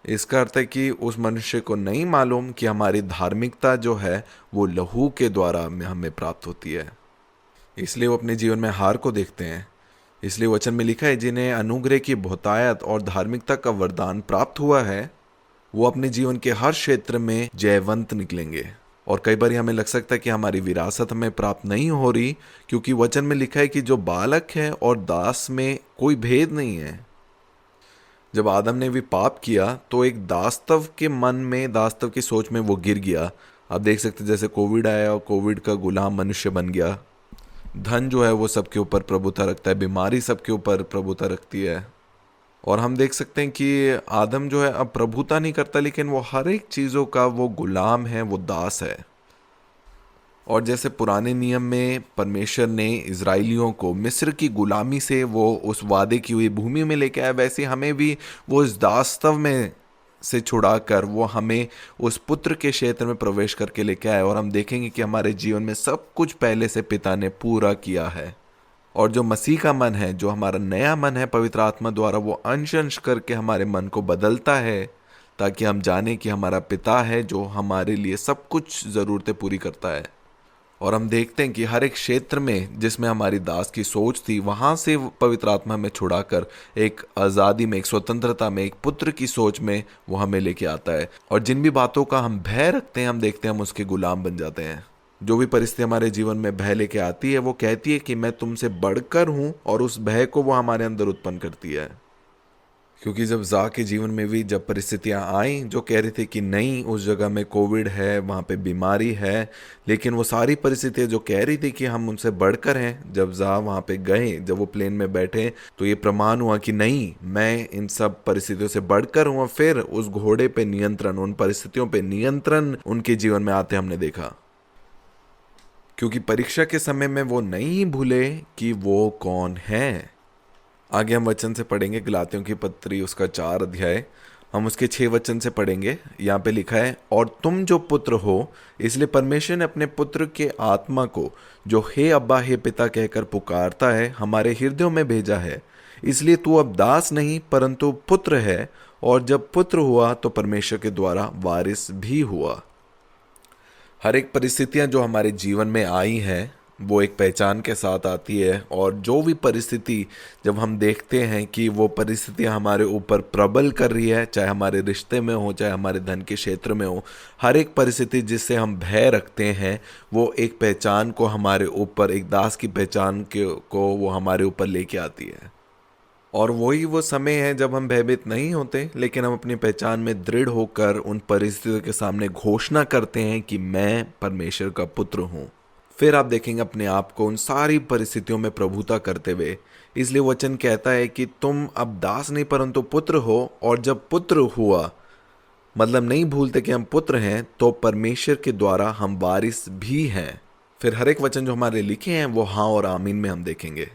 इसका अर्थ है कि उस मनुष्य को नहीं मालूम कि हमारी धार्मिकता जो है वो लहू के द्वारा हमें प्राप्त होती है। इसलिए वो अपने जीवन में हार को देखते हैं। इसलिए वचन में लिखा है, जिन्हें अनुग्रह की बहुतायत और धार्मिकता का वरदान प्राप्त हुआ है, वो अपने जीवन के हर क्षेत्र में जयवंत निकलेंगे। और कई बार हमें लग सकता है कि हमारी विरासत हमें प्राप्त नहीं हो रही, क्योंकि वचन में लिखा है कि जो बालक है और दास में कोई भेद नहीं है। जब आदम ने भी पाप किया तो एक दास्तव के मन में, दास्तव की सोच में वो गिर गया। आप देख सकते हैं जैसे कोविड आया और कोविड का गुलाम मनुष्य बन गया, धन जो है वो सबके ऊपर प्रभुता रखता है, बीमारी सबके ऊपर प्रभुता रखती है। और हम देख सकते हैं कि आदम जो है अब प्रभुता नहीं करता, लेकिन वो हर एक चीज़ों का वो गुलाम है, वो दास है। और जैसे पुराने नियम में परमेश्वर ने इज़राइलियों को मिस्र की गुलामी से वो उस वादे की हुई भूमि में लेके आया, वैसे हमें भी वो इस दास्तव में से छुड़ाकर वो हमें उस पुत्र के क्षेत्र में प्रवेश करके लेके आया। और हम देखेंगे कि हमारे जीवन में सब कुछ पहले से पिता ने पूरा किया है। और जो मसीह का मन है, जो हमारा नया मन है पवित्र आत्मा द्वारा, वो अंश अंश करके हमारे मन को बदलता है, ताकि हम जाने कि हमारा पिता है जो हमारे लिए सब कुछ ज़रूरतें पूरी करता है। और हम देखते हैं कि हर एक क्षेत्र में जिसमें हमारी दास की सोच थी, वहाँ से पवित्र आत्मा में छुड़ाकर एक आज़ादी में, एक स्वतंत्रता में, एक पुत्र की सोच में वो हमें लेके आता है। और जिन भी बातों का हम भय रखते हैं, हम देखते हैं हम उसके गुलाम बन जाते हैं। जो भी परिस्थिति हमारे जीवन में भय लेके आती है, वो कहती है कि मैं तुमसे बढ़कर हूँ, और उस भय को वो हमारे अंदर उत्पन्न करती है। क्योंकि जब जा के जीवन में भी जब परिस्थितियां आई जो कह रही थी कि नहीं, उस जगह में कोविड है, वहाँ पे बीमारी है, लेकिन वो सारी परिस्थितियां जो कह रही थी कि हम उनसे बढ़कर हैं, जब जा वहाँ पे गए, जब वो प्लेन में बैठे, तो ये प्रमाण हुआ कि नहीं, मैं इन सब परिस्थितियों से बढ़कर हूँ। फिर उस घोड़े पे नियंत्रण, उन परिस्थितियों पे नियंत्रण उनके जीवन में आते हमने देखा। क्योंकि परीक्षा के समय में वो नहीं भूले कि वो कौन है। आगे हम वचन से पढ़ेंगे, गलातियों की पत्री उसका 4 अध्याय, हम उसके 6 वचन से पढ़ेंगे। यहाँ पे लिखा है, और तुम जो पुत्र हो, इसलिए परमेश्वर ने अपने पुत्र के आत्मा को, जो हे अब्बा हे पिता कहकर पुकारता है, हमारे हृदयों में भेजा है। इसलिए तू अब दास नहीं परंतु पुत्र है, और जब पुत्र हुआ तो परमेश्वर के द्वारा वारिस भी हुआ। हर एक परिस्थितियां जो हमारे जीवन में आई हैं, वो एक पहचान के साथ आती है। और जो भी परिस्थिति जब हम देखते हैं कि वो परिस्थितियां हमारे ऊपर प्रबल कर रही है, चाहे हमारे रिश्ते में हो, चाहे हमारे धन के क्षेत्र में हो, हर एक परिस्थिति जिससे हम भय रखते हैं, वो एक पहचान को हमारे ऊपर, एक दास की पहचान को वो हमारे ऊपर लेके आती है। और वही वो समय है जब हम भयभीत नहीं होते, लेकिन हम अपनी पहचान में दृढ़ होकर उन परिस्थितियों के सामने घोषणा करते हैं कि मैं परमेश्वर का पुत्र हूँ। फिर आप देखेंगे अपने आप को उन सारी परिस्थितियों में प्रभुता करते हुए। इसलिए वचन कहता है कि तुम अब दास नहीं परंतु पुत्र हो, और जब पुत्र हुआ, मतलब नहीं भूलते कि हम पुत्र हैं, तो परमेश्वर के द्वारा हम वारिस भी हैं। फिर हर एक वचन जो हमारे लिखे हैं वो हाँ और आमीन में हम देखेंगे।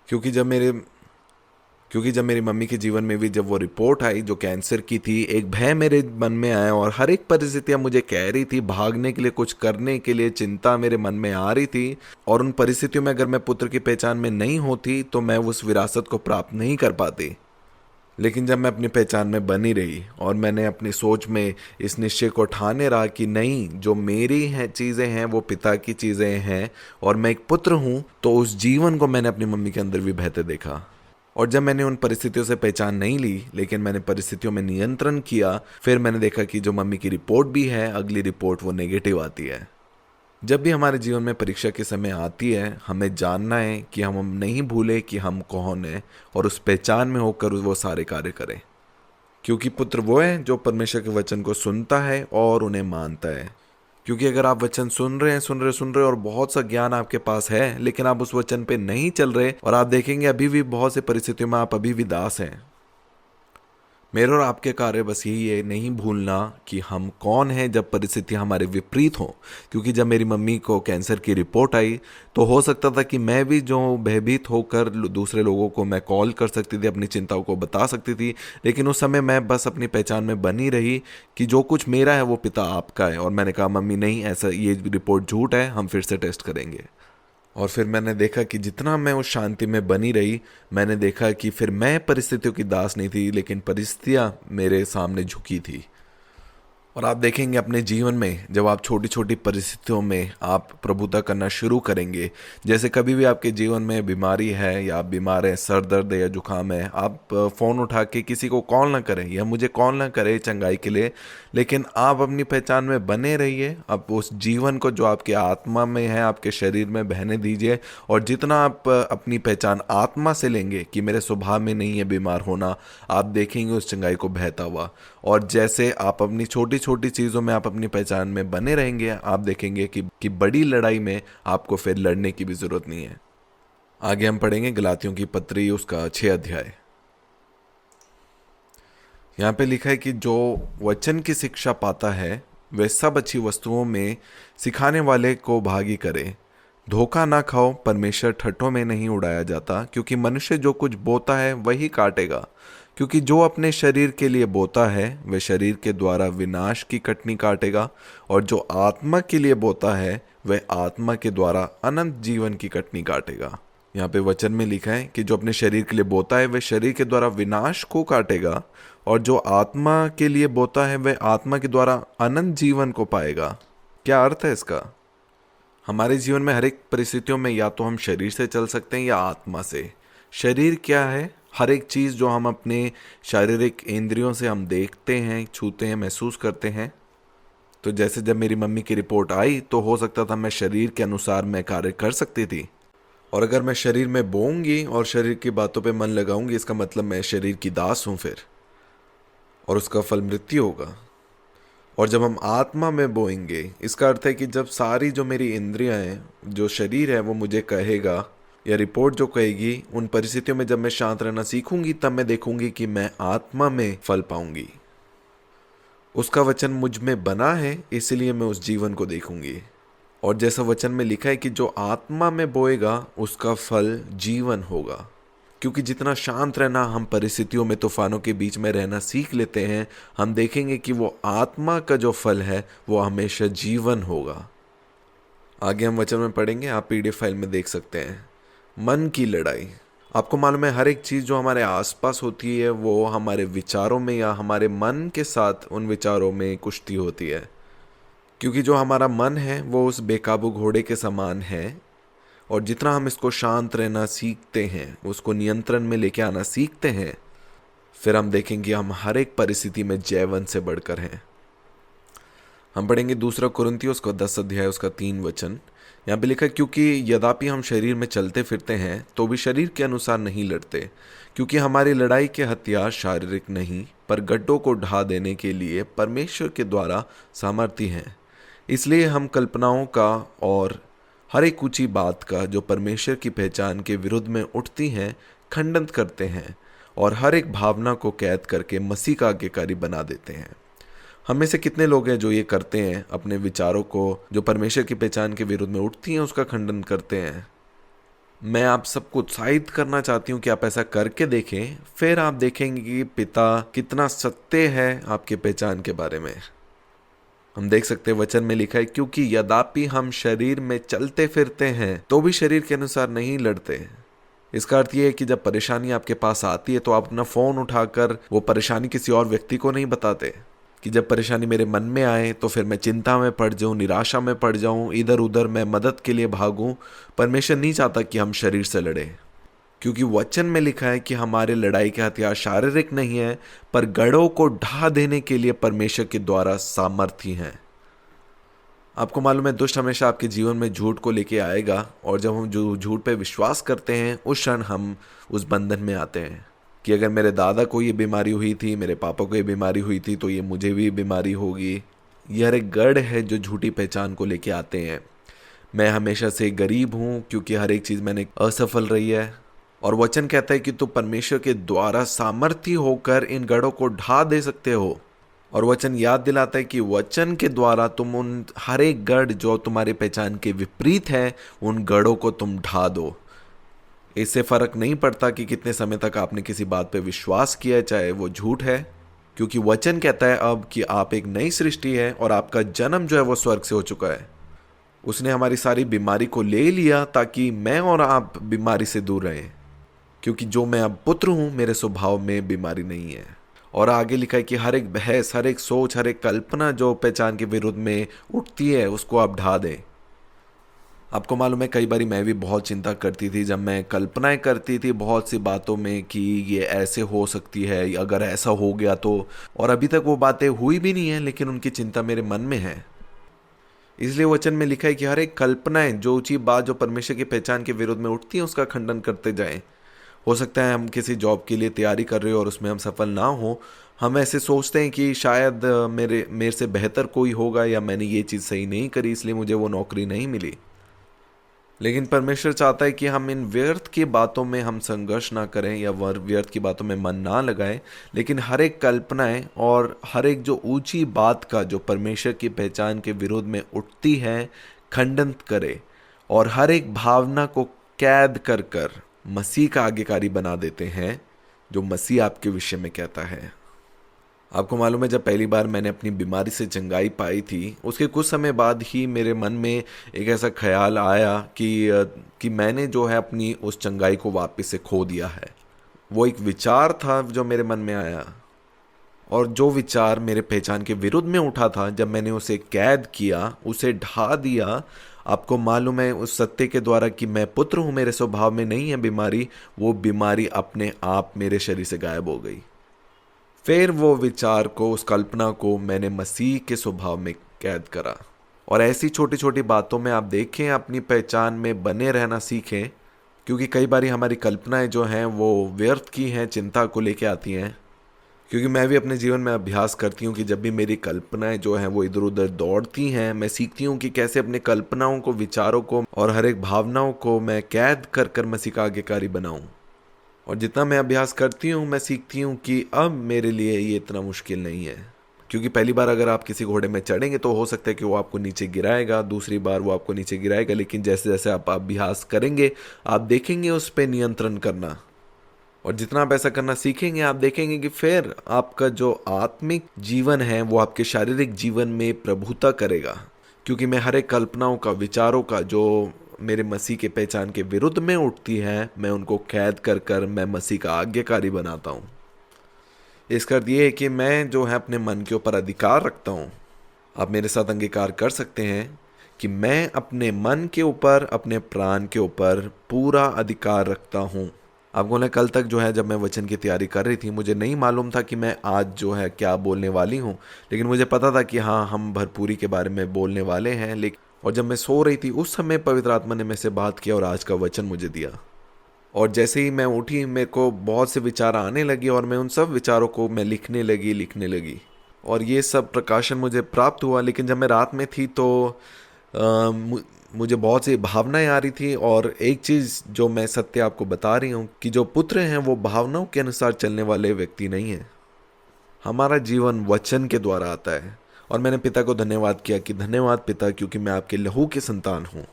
क्योंकि जब मेरी मम्मी के जीवन में भी जब वो रिपोर्ट आई जो कैंसर की थी, एक भय मेरे मन में आया, और हर एक परिस्थितियां मुझे कह रही थी भागने के लिए, कुछ करने के लिए चिंता मेरे मन में आ रही थी। और उन परिस्थितियों में अगर मैं पुत्र की पहचान में नहीं होती तो मैं उस विरासत को प्राप्त नहीं कर पाती। लेकिन जब मैं अपनी पहचान में बनी रही और मैंने अपनी सोच में इस निश्चय को ठाने रहा कि नहीं, जो मेरी हैं चीज़ें हैं वो पिता की चीज़ें हैं, और मैं एक पुत्र हूँ, तो उस जीवन को मैंने अपनी मम्मी के अंदर भी बहते देखा। और जब मैंने उन परिस्थितियों से पहचान नहीं ली, लेकिन मैंने परिस्थितियों में नियंत्रण किया, फिर मैंने देखा कि जो मम्मी की रिपोर्ट भी है, अगली रिपोर्ट वो नेगेटिव आती है। जब भी हमारे जीवन में परीक्षा के समय आती है, हमें जानना है कि हम नहीं भूले कि हम कौन हैं, और उस पहचान में होकर वो सारे कार्य करें। क्योंकि पुत्र वो है जो परमेश्वर के वचन को सुनता है और उन्हें मानता है। क्योंकि अगर आप वचन सुन रहे और बहुत सा ज्ञान आपके पास है, लेकिन आप उस वचन पे नहीं चल रहे, और आप देखेंगे अभी भी बहुत सी परिस्थितियों में आप अभी भी दास हैं। मेरे और आपके कार्य बस यही है, नहीं भूलना कि हम कौन हैं जब परिस्थितियां हमारे विपरीत हों। क्योंकि जब मेरी मम्मी को कैंसर की रिपोर्ट आई, तो हो सकता था कि मैं भी जो भयभीत होकर दूसरे लोगों को मैं कॉल कर सकती थी, अपनी चिंताओं को बता सकती थी, लेकिन उस समय मैं बस अपनी पहचान में बनी रही कि जो कुछ मेरा है वो पिता आपका है। और मैंने कहा मम्मी नहीं, ऐसा, ये रिपोर्ट झूठ है, हम फिर से टेस्ट करेंगे। और फिर मैंने देखा कि जितना मैं उस शांति में बनी रही, मैंने देखा कि फिर मैं परिस्थितियों की दास नहीं थी, लेकिन परिस्थितियाँ मेरे सामने झुकी थी। और आप देखेंगे अपने जीवन में जब आप छोटी छोटी परिस्थितियों में आप प्रभुता करना शुरू करेंगे, जैसे कभी भी आपके जीवन में बीमारी है या आप बीमार हैं, सर दर्द है या जुकाम है, आप फ़ोन उठा के किसी को कॉल ना करें या मुझे कॉल ना करें चंगाई के लिए, लेकिन आप अपनी पहचान में बने रहिए। आप उस जीवन को जो आपके आत्मा में है, आपके शरीर में बहने दीजिए। और जितना आप अपनी पहचान आत्मा से लेंगे कि मेरे स्वभाव में नहीं है बीमार होना, आप देखेंगे उस चंगाई को बहता हुआ। और जैसे आप अपनी छोटी छोटी चीज़ों में आप अपनी पहचान में बने रहेंगे, आप देखेंगे कि बड़ी लड़ाई में आपको फिर लड़ने की भी ज़रूरत नहीं है। आगे हम पढ़ेंगे गलातियों की पत्री उसका 6 अध्याय। यहाँ पे लिखा है कि जो वचन की शिक्षा पाता है वह सब अच्छी वस्तुओं में सिखाने वाले को भागी करे। धोखा ना खाओ, परमेश्वर ठट्ठों में नहीं उड़ाया जाता, क्योंकि मनुष्य जो कुछ बोता है वही काटेगा। क्योंकि जो अपने शरीर के लिए बोता है वह शरीर के द्वारा विनाश की कटनी काटेगा, और जो आत्मा के लिए बोता है वह आत्मा के द्वारा अनंत जीवन की कटनी काटेगा। यहाँ पे वचन में लिखा है कि जो अपने शरीर के लिए बोता है वह शरीर के द्वारा विनाश को काटेगा, और जो आत्मा के लिए बोता है वह आत्मा के द्वारा अनंत जीवन को पाएगा। क्या अर्थ है इसका? हमारे जीवन में हर एक परिस्थितियों में या तो हम शरीर से चल सकते हैं या आत्मा से। शरीर क्या है? हर एक चीज़ जो हम अपने शारीरिक इंद्रियों से हम देखते हैं, छूते हैं, महसूस करते हैं। तो जैसे जब मेरी मम्मी की रिपोर्ट आई तो हो सकता था मैं शरीर के अनुसार मैं कार्य कर सकती थी, और अगर मैं शरीर में बोऊंगी और शरीर की बातों पे मन लगाऊंगी, इसका मतलब मैं शरीर की दास हूँ फिर, और उसका फल मृत्यु होगा। और जब हम आत्मा में बोएंगे, इसका अर्थ है कि जब सारी जो मेरी इंद्रियां हैं, जो शरीर है, वो मुझे कहेगा या रिपोर्ट जो कहेगी, उन परिस्थितियों में जब मैं शांत रहना सीखूंगी तब मैं देखूंगी कि मैं आत्मा में फल पाऊंगी। उसका वचन मुझ में बना है, इसलिए मैं उस जीवन को देखूंगी। और जैसा वचन में लिखा है कि जो आत्मा में बोएगा उसका फल जीवन होगा। क्योंकि जितना शांत रहना हम परिस्थितियों में, तूफानों के बीच में रहना सीख लेते हैं, हम देखेंगे कि वो आत्मा का जो फल है वो हमेशा जीवन होगा। आगे हम वचन में पढ़ेंगे, आप PDF फाइल में देख सकते हैं। मन की लड़ाई। आपको मालूम है हर एक चीज़ जो हमारे आसपास होती है वो हमारे विचारों में या हमारे मन के साथ उन विचारों में कुश्ती होती है। क्योंकि जो हमारा मन है वो उस बेकाबू घोड़े के समान है, और जितना हम इसको शांत रहना सीखते हैं, उसको नियंत्रण में लेके आना सीखते हैं, फिर हम देखेंगे हम हर एक परिस्थिति में जयवंत से बढ़कर हैं। हम पढ़ेंगे 2 कुरिन्थियों उसका 10 अध्याय उसका 3 वचन। यहाँ पे लिखा है, क्योंकि यद्यपि हम शरीर में चलते फिरते हैं तो भी शरीर के अनुसार नहीं लड़ते, क्योंकि हमारी लड़ाई के हथियार शारीरिक नहीं पर गड्ढों को ढा देने के लिए परमेश्वर के द्वारा सामर्थी हैं। इसलिए हम कल्पनाओं का और हर एक ऊंची बात का जो परमेश्वर की पहचान के विरुद्ध में उठती हैं खंडन करते हैं, और हर एक भावना को कैद करके मसीह का आज्ञाकारी बना देते हैं। हम में से कितने लोग हैं जो ये करते हैं, अपने विचारों को जो परमेश्वर की पहचान के विरुद्ध में उठती हैं उसका खंडन करते हैं। मैं आप सबको उत्साहित करना चाहती हूँ कि आप ऐसा करके देखें, फिर आप देखेंगे कि पिता कितना सत्य है आपके पहचान के बारे में। हम देख सकते हैं वचन में लिखा है, क्योंकि यद्यपि हम शरीर में चलते फिरते हैं तो भी शरीर के अनुसार नहीं लड़ते। इसका अर्थ ये है कि जब परेशानी आपके पास आती है तो आप अपना फ़ोन उठाकर वो परेशानी किसी और व्यक्ति को नहीं बताते कि जब परेशानी मेरे मन में आए तो फिर मैं चिंता में पड़ जाऊं, निराशा में पड़ जाऊं, इधर उधर मैं मदद के लिए भागूं। परमेश्वर नहीं चाहता कि हम शरीर से लड़ें, क्योंकि वचन में लिखा है कि हमारे लड़ाई के हथियार शारीरिक नहीं है पर गढ़ों को ढा देने के लिए परमेश्वर के द्वारा सामर्थी हैं। आपको मालूम है दुष्ट हमेशा आपके जीवन में झूठ को लेके आएगा, और जब हम जो झूठ पे विश्वास करते हैं उस क्षण हम उस बंधन में आते हैं कि अगर मेरे दादा को ये बीमारी हुई थी, मेरे पापा को ये बीमारी हुई थी, तो ये मुझे भी बीमारी होगी। यह हर एक गढ़ है जो झूठी पहचान को लेके आते हैं। मैं हमेशा से गरीब हूँ क्योंकि हर एक चीज़ मैंने असफल रही है, और वचन कहता है कि तुम परमेश्वर के द्वारा सामर्थी होकर इन गढ़ों को ढा दे सकते हो। और वचन याद दिलाता है कि वचन के द्वारा तुम उन हर एक गढ़ जो तुम्हारी पहचान के विपरीत है उन गढ़ों को तुम ढा दो। इससे फर्क नहीं पड़ता कि कितने समय तक आपने किसी बात पे विश्वास किया है, चाहे वो झूठ है, क्योंकि वचन कहता है अब कि आप एक नई सृष्टि है और आपका जन्म जो है वो स्वर्ग से हो चुका है। उसने हमारी सारी बीमारी को ले लिया ताकि मैं और आप बीमारी से दूर रहें, क्योंकि जो मैं अब पुत्र हूँ मेरे स्वभाव में बीमारी नहीं है। और आगे लिखा है कि हर एक बहस, हर एक सोच, हर एक कल्पना जो पहचान के विरुद्ध में उठती है उसको आप ढा दें। आपको मालूम है कई बार मैं भी बहुत चिंता करती थी जब मैं कल्पनाएं करती थी बहुत सी बातों में कि ये ऐसे हो सकती है, अगर ऐसा हो गया तो। और अभी तक वो बातें हुई भी नहीं है, लेकिन उनकी चिंता मेरे मन में है। इसलिए वचन में लिखा है कि हर एक कल्पनाएं, जो ऊंची बात जो परमेश्वर की पहचान के विरुद्ध में उठती है उसका खंडन करते जाएं। हो सकता है हम किसी जॉब के लिए तैयारी कर रहे हो और उसमें हम सफल ना हो, हम ऐसे सोचते हैं कि शायद मेरे से बेहतर कोई होगा, या मैंने ये चीज़ सही नहीं करी इसलिए मुझे वो नौकरी नहीं मिली। लेकिन परमेश्वर चाहता है कि हम इन व्यर्थ की बातों में हम संघर्ष ना करें या व्यर्थ की बातों में मन ना लगाएं, लेकिन हर एक कल्पनाएं और हर एक जो ऊंची बात का जो परमेश्वर की पहचान के विरोध में उठती है, खंडन करे, और हर एक भावना को कैद कर कर मसीह का आज्ञाकारी बना देते हैं जो मसीह आपके विषय में कहता है। आपको मालूम है, जब पहली बार मैंने अपनी बीमारी से चंगाई पाई थी, उसके कुछ समय बाद ही मेरे मन में एक ऐसा ख्याल आया कि मैंने जो है अपनी उस चंगाई को वापस से खो दिया है। वो एक विचार था जो मेरे मन में आया, और जो विचार मेरे पहचान के विरुद्ध में उठा था, जब मैंने उसे कैद किया, उसे ढा दिया, आपको मालूम है उस सत्य के द्वारा कि मैं पुत्र हूँ, मेरे स्वभाव में नहीं है बीमारी, वो बीमारी अपने आप मेरे शरीर से गायब हो गई। फिर वो विचार को, उस कल्पना को मैंने मसीह के स्वभाव में कैद करा। और ऐसी छोटी छोटी बातों में आप देखें, अपनी पहचान में बने रहना सीखें, क्योंकि कई बार हमारी कल्पनाएं जो हैं वो व्यर्थ की हैं, चिंता को लेके आती हैं। क्योंकि मैं भी अपने जीवन में अभ्यास करती हूँ कि जब भी मेरी कल्पनाएं जो हैं वो इधर उधर दौड़ती हैं, मैं सीखती हूँ कि कैसे अपने कल्पनाओं को, विचारों को और हर एक भावनाओं को मैं कैद कर कर मसीह का आज्ञाकारी बनाऊँ। और जितना मैं अभ्यास करती हूँ, मैं सीखती हूँ कि अब मेरे लिए ये इतना मुश्किल नहीं है। क्योंकि पहली बार अगर आप किसी घोड़े में चढ़ेंगे तो हो सकता है कि वो आपको नीचे गिराएगा, दूसरी बार वो आपको नीचे गिराएगा, लेकिन जैसे जैसे आप अभ्यास करेंगे, आप देखेंगे उस पर नियंत्रण करना। और जितना आप ऐसा करना सीखेंगे, आप देखेंगे कि फिर आपका जो आत्मिक जीवन है वो आपके शारीरिक जीवन में प्रभुता करेगा। क्योंकि मैं हर एक कल्पनाओं का, विचारों का जो मेरे मसीह के पहचान के विरुद्ध में उठती है, मैं उनको कैद कर कर मैं मसीह का आज्ञाकारी बनाता हूँ। इसका अर्थ ये है कि मैं जो है अपने मन के ऊपर अधिकार रखता हूँ। आप मेरे साथ अंगीकार कर सकते हैं कि मैं अपने मन के ऊपर, अपने प्राण के ऊपर पूरा अधिकार रखता हूँ। आपको ना, कल तक जो है जब मैं वचन की तैयारी कर रही थी, मुझे नहीं मालूम था कि मैं आज जो है क्या बोलने वाली हूँ, लेकिन मुझे पता था कि हाँ, हम भरपूरी के बारे में बोलने वाले हैं। लेकिन और जब मैं सो रही थी उस समय पवित्र आत्मा ने मेरे से बात किया और आज का वचन मुझे दिया। और जैसे ही मैं उठी, मेरे को बहुत से विचार आने लगे और मैं उन सब विचारों को मैं लिखने लगी और ये सब प्रकाशन मुझे प्राप्त हुआ। लेकिन जब मैं रात में थी तो मुझे बहुत सी भावनाएं आ रही थी। और एक चीज़ जो मैं सत्य आपको बता रही हूँ कि जो पुत्र हैं वो भावनाओं के अनुसार चलने वाले व्यक्ति नहीं हैं। हमारा जीवन वचन के द्वारा आता है। और मैंने पिता को धन्यवाद किया कि धन्यवाद पिता, क्योंकि मैं आपके लहू की संतान हूँ।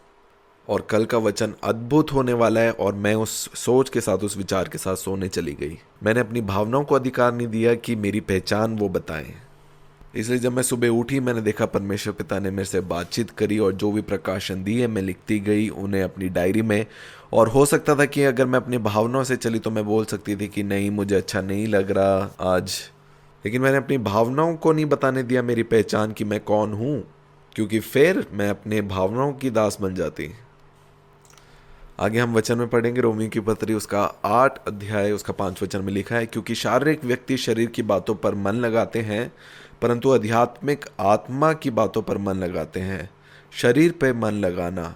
और कल का वचन अद्भुत होने वाला है। और मैं उस सोच के साथ, उस विचार के साथ सोने चली गई। मैंने अपनी भावनाओं को अधिकार नहीं दिया कि मेरी पहचान वो बताएं। इसलिए जब मैं सुबह उठी, मैंने देखा परमेश्वर पिता ने मेरे से बातचीत करी और जो भी प्रकाशन दिए मैं लिखती गई उन्हें अपनी डायरी में। और हो सकता था कि अगर मैं अपनी भावनाओं से चली तो मैं बोल सकती थी कि नहीं, मुझे अच्छा नहीं लग रहा आज। लेकिन मैंने अपनी भावनाओं को नहीं बताने दिया मेरी पहचान कि मैं कौन हूँ, क्योंकि फिर मैं अपने भावनाओं की दास बन जाती। आगे हम वचन में पढ़ेंगे, रोमियो की पत्री उसका 8 अध्याय उसका 5 वचन में लिखा है, क्योंकि शारीरिक व्यक्ति शरीर की बातों पर मन लगाते हैं, परंतु आध्यात्मिक आत्मा की बातों पर मन लगाते हैं। शरीर पे मन लगाना,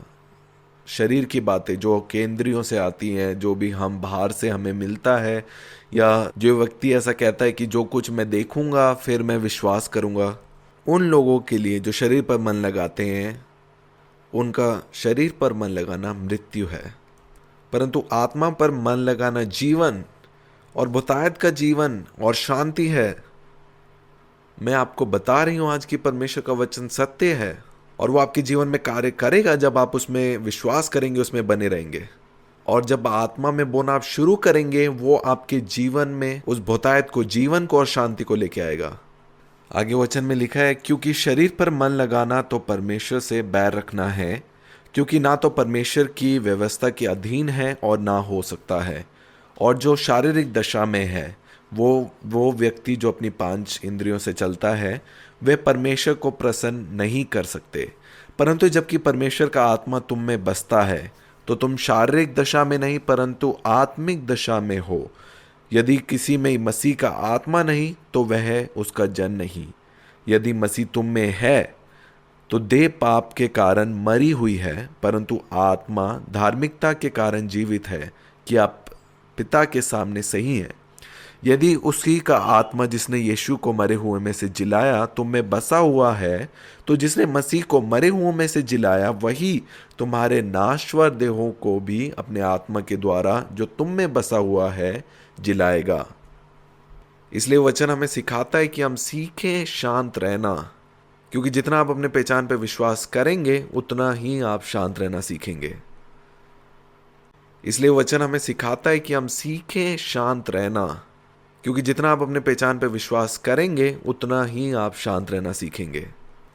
शरीर की बातें जो केंद्रियों से आती हैं, जो भी हम बाहर से हमें मिलता है, या जो व्यक्ति ऐसा कहता है कि जो कुछ मैं देखूंगा फिर मैं विश्वास करूंगा, उन लोगों के लिए जो शरीर पर मन लगाते हैं, उनका शरीर पर मन लगाना मृत्यु है, परंतु आत्मा पर मन लगाना जीवन और बहुतायत का जीवन और शांति है। मैं आपको बता रही हूं आज की परमेश्वर का वचन सत्य है और वो आपके जीवन में कार्य करेगा जब आप उसमें विश्वास करेंगे, उसमें बने रहेंगे। और जब आत्मा में बोना आप शुरू करेंगे, वो आपके जीवन में उस बहुतायत को, जीवन को और शांति को लेके आएगा। आगे वचन में लिखा है, क्योंकि शरीर पर मन लगाना तो परमेश्वर से बैर रखना है, क्योंकि ना तो परमेश्वर की व्यवस्था के अधीन है और ना हो सकता है। और जो शारीरिक दशा में है, वो व्यक्ति जो अपनी 5 इंद्रियों से चलता है, वे परमेश्वर को प्रसन्न नहीं कर सकते। परंतु जबकि परमेश्वर का आत्मा तुम में बसता है, तो तुम शारीरिक दशा में नहीं परंतु आत्मिक दशा में हो। यदि किसी में मसीह का आत्मा नहीं तो वह उसका जन नहीं। यदि मसीह तुम में है तो देह पाप के कारण मरी हुई है, परंतु आत्मा धार्मिकता के कारण जीवित है, कि आप पिता के सामने सही हैं। यदि उसी का आत्मा जिसने यीशु को मरे हुए में से जिलाया तुम में बसा हुआ है, तो जिसने मसीह को मरे हुए में से जिलाया वही तुम्हारे नाश्वर देहों को भी अपने आत्मा के द्वारा जो तुम में बसा हुआ है जिलाएगा। इसलिए वचन हमें सिखाता है कि हम सीखें शांत रहना, क्योंकि जितना आप अपने पहचान पर विश्वास करेंगे उतना ही आप शांत रहना सीखेंगे। इसलिए वचन हमें सिखाता है कि हम सीखें शांत रहना, क्योंकि जितना आप अपने पहचान पर विश्वास करेंगे उतना ही आप शांत रहना सीखेंगे।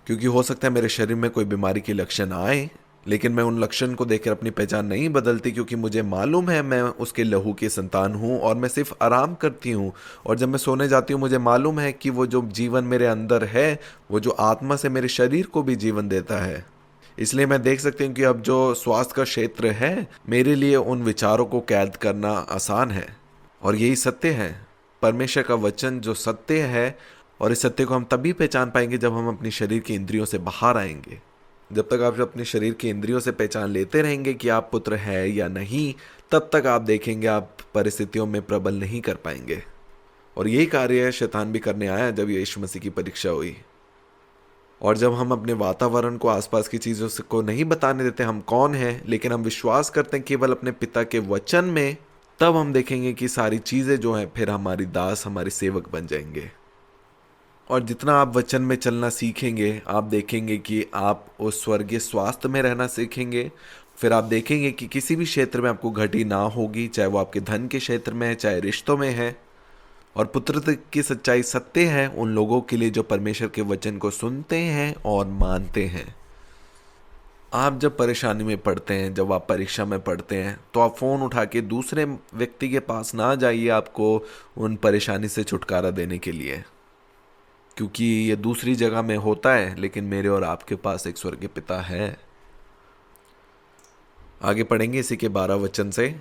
क्योंकि हो सकता है मेरे शरीर में कोई बीमारी के लक्षण आए, लेकिन मैं उन लक्षण को देखकर अपनी पहचान नहीं बदलती, क्योंकि मुझे मालूम है मैं उसके लहू की संतान हूँ और मैं सिर्फ आराम करती हूँ। और जब मैं सोने जाती हूँ मुझे मालूम है कि वो जो जीवन मेरे अंदर है, वो जो आत्मा से मेरे शरीर को भी जीवन देता है। इसलिए मैं देख सकती हूँ कि अब जो स्वास्थ्य का क्षेत्र है, मेरे लिए उन विचारों को कैद करना आसान है। और यही सत्य है, परमेश्वर का वचन जो सत्य है, और इस सत्य को हम तभी पहचान पाएंगे जब हम अपनी शरीर की इंद्रियों से बाहर आएंगे। जब तक आप अपने शरीर की इंद्रियों से पहचान लेते रहेंगे कि आप पुत्र है या नहीं, तब तक आप देखेंगे आप परिस्थितियों में प्रबल नहीं कर पाएंगे। और यही कार्य शैतान भी करने आया जब यीशु मसीह की परीक्षा हुई। और जब हम अपने वातावरण को, आसपास की चीज़ों से को नहीं बताने देते हम कौन हैं, लेकिन हम विश्वास करते हैं केवल अपने पिता के वचन में, तब हम देखेंगे कि सारी चीज़ें जो हैं फिर हमारी दास, हमारे सेवक बन जाएंगे। और जितना आप वचन में चलना सीखेंगे, आप देखेंगे कि आप उस स्वर्गीय स्वास्थ्य में रहना सीखेंगे। फिर आप देखेंगे कि किसी भी क्षेत्र में आपको घटी ना होगी, चाहे वो आपके धन के क्षेत्र में है, चाहे रिश्तों में है। और पुत्रत्व की सच्चाई सत्य है उन लोगों के लिए जो परमेश्वर के वचन को सुनते हैं और मानते हैं। आप जब परेशानी में पड़ते हैं, जब आप परीक्षा में पड़ते हैं, तो आप फ़ोन उठा के दूसरे व्यक्ति के पास ना जाइए आपको उन परेशानी से छुटकारा देने के लिए, क्योंकि ये दूसरी जगह में होता है, लेकिन मेरे और आपके पास एक स्वर्गीय पिता है। आगे पढ़ेंगे इसी के 12 वचन से।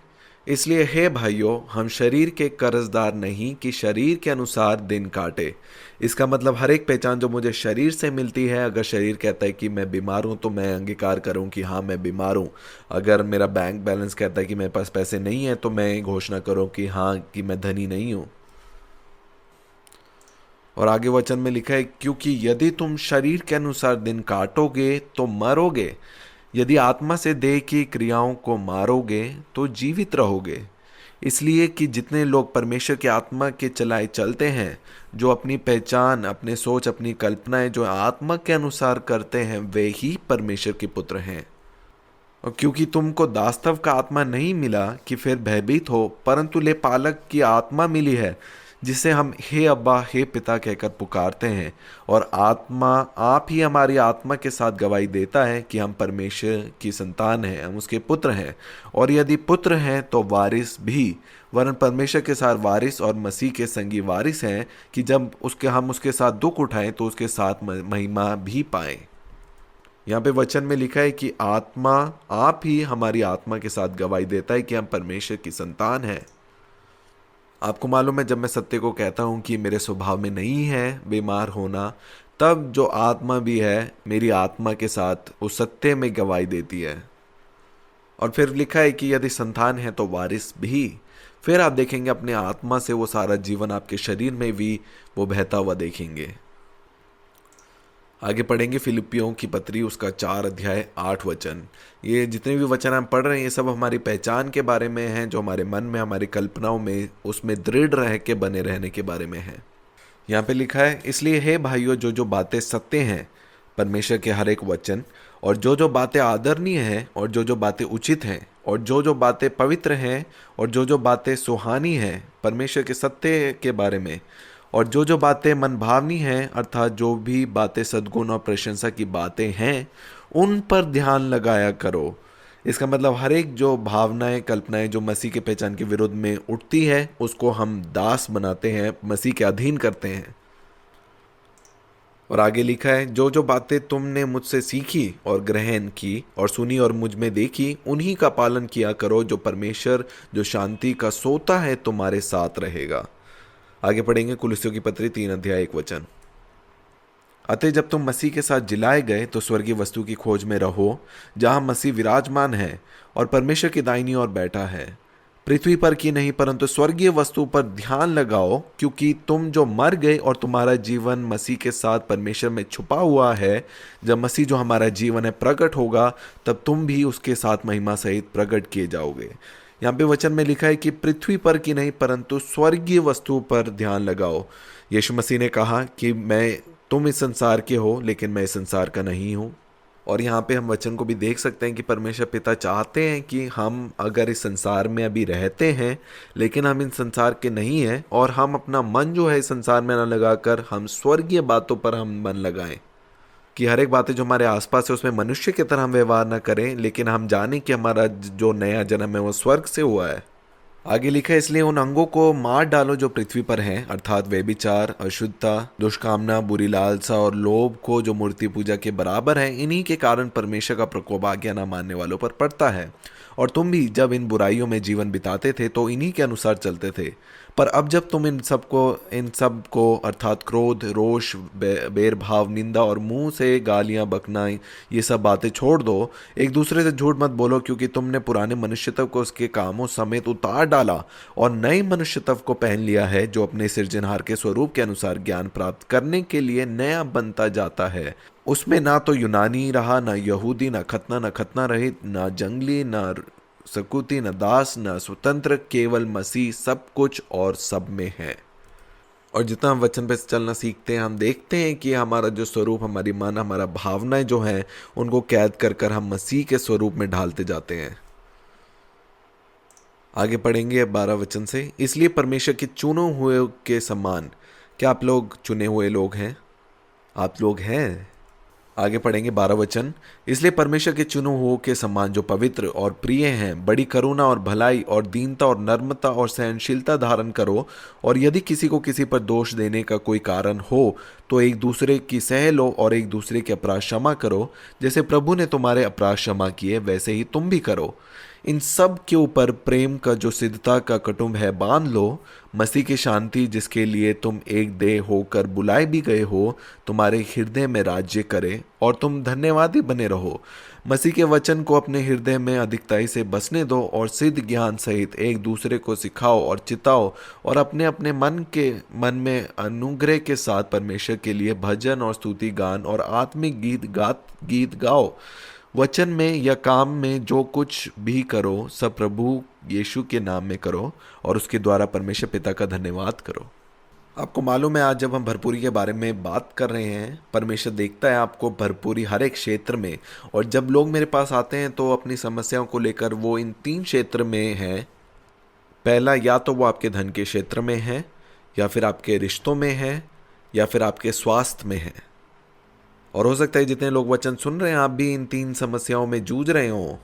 इसलिए हे भाइयों, हम शरीर के कर्जदार नहीं कि शरीर के अनुसार दिन काटे। इसका मतलब हर एक पहचान जो मुझे शरीर से मिलती है, अगर शरीर कहता है कि मैं बीमार हूँ तो मैं अंगीकार करूँ कि हाँ मैं बीमार हूँ। अगर मेरा बैंक बैलेंस कहता है कि मेरे पास पैसे नहीं है तो मैं घोषणा करूँ कि हाँ कि मैं धनी नहीं हूँ। और आगे वचन में लिखा है, क्योंकि यदि तुम शरीर के अनुसार दिन काटोगे तो मरोगे, यदि आत्मा से देह की क्रियाओं को मारोगे तो जीवित रहोगे। इसलिए कि जितने लोग परमेश्वर की आत्मा के चलाए चलते हैं, जो अपनी पहचान, अपने सोच, अपनी कल्पनाएं जो आत्मा के अनुसार करते हैं, वे ही परमेश्वर के पुत्र हैं। और क्योंकि तुमको दास्तव का आत्मा नहीं मिला कि फिर भयभीत हो, परंतु ले पालक की आत्मा मिली है, जिसे हम हे अब्बा, हे पिता कहकर पुकारते हैं। और आत्मा, आप ही हमारी आत्मा के साथ गवाही देता है कि हम परमेश्वर की संतान हैं, हम उसके पुत्र हैं। और यदि पुत्र हैं तो वारिस भी, वरन परमेश्वर के साथ वारिस और मसीह के संगी वारिस हैं, कि जब हम उसके साथ दुख उठाएं तो उसके साथ महिमा भी पाएं। यहाँ पे वचन में लिखा है कि आत्मा, आप ही हमारी आत्मा के साथ गवाही देता है कि हम परमेश्वर की संतान हैं। आपको मालूम है, जब मैं सत्य को कहता हूँ कि मेरे स्वभाव में नहीं है बीमार होना, तब जो आत्मा भी है मेरी आत्मा के साथ उस सत्य में गवाही देती है। और फिर लिखा है कि यदि संतान है तो वारिस भी। फिर आप देखेंगे अपने आत्मा से वो सारा जीवन आपके शरीर में भी वो बहता हुआ देखेंगे। आगे पढ़ेंगे फिलिपियों की पत्री, उसका 4 अध्याय 8 वचन। ये जितने भी वचन हम पढ़ रहे हैं ये सब हमारी पहचान के बारे में हैं, जो हमारे मन में, हमारी कल्पनाओं में, उसमें दृढ़ रह के बने रहने के बारे में है। यहाँ पे लिखा है, इसलिए हे भाइयों, जो जो बातें सत्य हैं, परमेश्वर के हर एक वचन, और जो जो बातें आदरणीय हैं, और जो जो बातें उचित हैं, और जो जो बातें पवित्र हैं, और जो जो बातें सुहानी हैं परमेश्वर के सत्य के बारे में, और जो जो बातें मनभावनी हैं, अर्थात जो भी बातें सद्गुण और प्रशंसा की बातें हैं, उन पर ध्यान लगाया करो। इसका मतलब हर एक जो भावनाएं, कल्पनाएं जो मसीह के पहचान के विरुद्ध में उठती है, उसको हम दास बनाते हैं, मसीह के अधीन करते हैं। और आगे लिखा है, जो जो बातें तुमने मुझसे सीखी और ग्रहण की और सुनी और मुझ में देखी, उन्हीं का पालन किया करो, जो परमेश्वर जो शांति का सोता है तुम्हारे साथ रहेगा। आगे पढ़ेंगे कुलुस्सियों की पत्री 3 अध्याय 1 वचन। अतः जब तुम मसीह के साथ जिलाए गए तो स्वर्गीय वस्तु की खोज में रहो, जहां मसीह विराजमान है और परमेश्वर की दाहिनी ओर बैठा है। पृथ्वी पर की नहीं परंतु स्वर्गीय वस्तु पर ध्यान लगाओ, क्योंकि तुम जो मर गए और तुम्हारा जीवन मसीह के साथ परमेश्वर में छुपा हुआ है, जब मसीह जो हमारा जीवन है प्रकट होगा, तब तुम भी उसके साथ महिमा सहित प्रकट किए जाओगे। यहाँ पे वचन में लिखा है कि पृथ्वी पर की नहीं परंतु स्वर्गीय वस्तु पर ध्यान लगाओ। यीशु मसीह ने कहा कि तुम इस संसार के हो लेकिन मैं इस संसार का नहीं हूँ। और यहाँ पे हम वचन को भी देख सकते हैं कि परमेश्वर पिता चाहते हैं कि हम अगर इस संसार में अभी रहते हैं लेकिन हम इन संसार के नहीं हैं, और हम अपना मन जो है इस संसार में न लगाकर हम स्वर्गीय बातों पर हम मन लगाएं, कि हर एक बातें जो हमारे आसपास है उसमें मनुष्य की तरह हम व्यवहार न करें, लेकिन हम जानें कि हमारा जो नया जन्म है वो स्वर्ग से हुआ है। आगे लिखा है, इसलिए उन अंगों को मार डालो जो पृथ्वी पर हैं, अर्थात व्यभिचार, अशुद्धता, दुष्कामना, बुरी लालसा और लोभ को, जो मूर्ति पूजा के बराबर है। इन्हीं के कारण परमेश्वर का प्रकोप आज्ञा न मानने वालों पर पड़ता है। और तुम भी जब इन बुराइयों में जीवन बिताते थे तो इन्हीं के अनुसार चलते थे। पर अब जब तुम इन सब को अर्थात क्रोध, रोष, बैरभाव, निंदा और मुंह से गालियां बकना, ये सब बातें छोड़ दो। एक दूसरे से झूठ मत बोलो, क्योंकि तुमने पुराने मनुष्यत्व को उसके कामों समेत उतार डाला और नए मनुष्यत्व को पहन लिया है, जो अपने सृजनहार के स्वरूप के अनुसार ज्ञान प्राप्त करने के लिए नया बनता जाता है। उसमें ना तो यूनानी रहा, ना यहूदी, ना खतना रहित, ना जंगली, ना सकुती, न दास, न स्वतंत्र, केवल मसीह सब कुछ और सब में है। और जितना हम वचन पे चलना सीखते हैं, हम देखते हैं कि हमारा जो स्वरूप, हमारी मन, हमारा भावनाएं जो हैं, उनको कैद कर कर हम मसीह के स्वरूप में ढालते जाते हैं। आगे पढ़ेंगे 12 वचन से। इसलिए परमेश्वर के चुने हुए के समान, क्या आप लोग चुने हुए लोग हैं? आप लोग हैं। आगे पढ़ेंगे 12 वचन। इसलिए परमेश्वर के चुने हुओं के समान जो पवित्र और प्रिय हैं, बड़ी करुणा और भलाई और दीनता और नर्मता और सहनशीलता धारण करो। और यदि किसी को किसी पर दोष देने का कोई कारण हो तो एक दूसरे की सह लो और एक दूसरे के अपराध क्षमा करो। जैसे प्रभु ने तुम्हारे अपराध क्षमा किए वैसे ही तुम भी करो। इन सब के ऊपर प्रेम का जो सिद्धता का कुटुंब है बांध लो। मसीह की शांति, जिसके लिए तुम एक देह होकर बुलाए भी गए हो, तुम्हारे हृदय में राज्य करे और तुम धन्यवादी बने रहो। मसीह के वचन को अपने हृदय में अधिकताई से बसने दो और सिद्ध ज्ञान सहित एक दूसरे को सिखाओ और चिताओ, और अपने अपने मन में अनुग्रह के साथ परमेश्वर के लिए भजन और स्तुति गान और आत्मिक गीत गाओ। वचन में या काम में जो कुछ भी करो, सब प्रभु यीशु के नाम में करो और उसके द्वारा परमेश्वर पिता का धन्यवाद करो। आपको मालूम है, आज जब हम भरपूरी के बारे में बात कर रहे हैं, परमेश्वर देखता है आपको भरपूरी हर एक क्षेत्र में। और जब लोग मेरे पास आते हैं तो अपनी समस्याओं को लेकर वो इन 3 क्षेत्र में हैं। पहला, या तो वो आपके धन के क्षेत्र में है, या फिर आपके रिश्तों में है, या फिर आपके स्वास्थ्य में है। और हो सकता है जितने लोग वचन सुन रहे हैं आप भी इन 3 समस्याओं में जूझ रहे हो,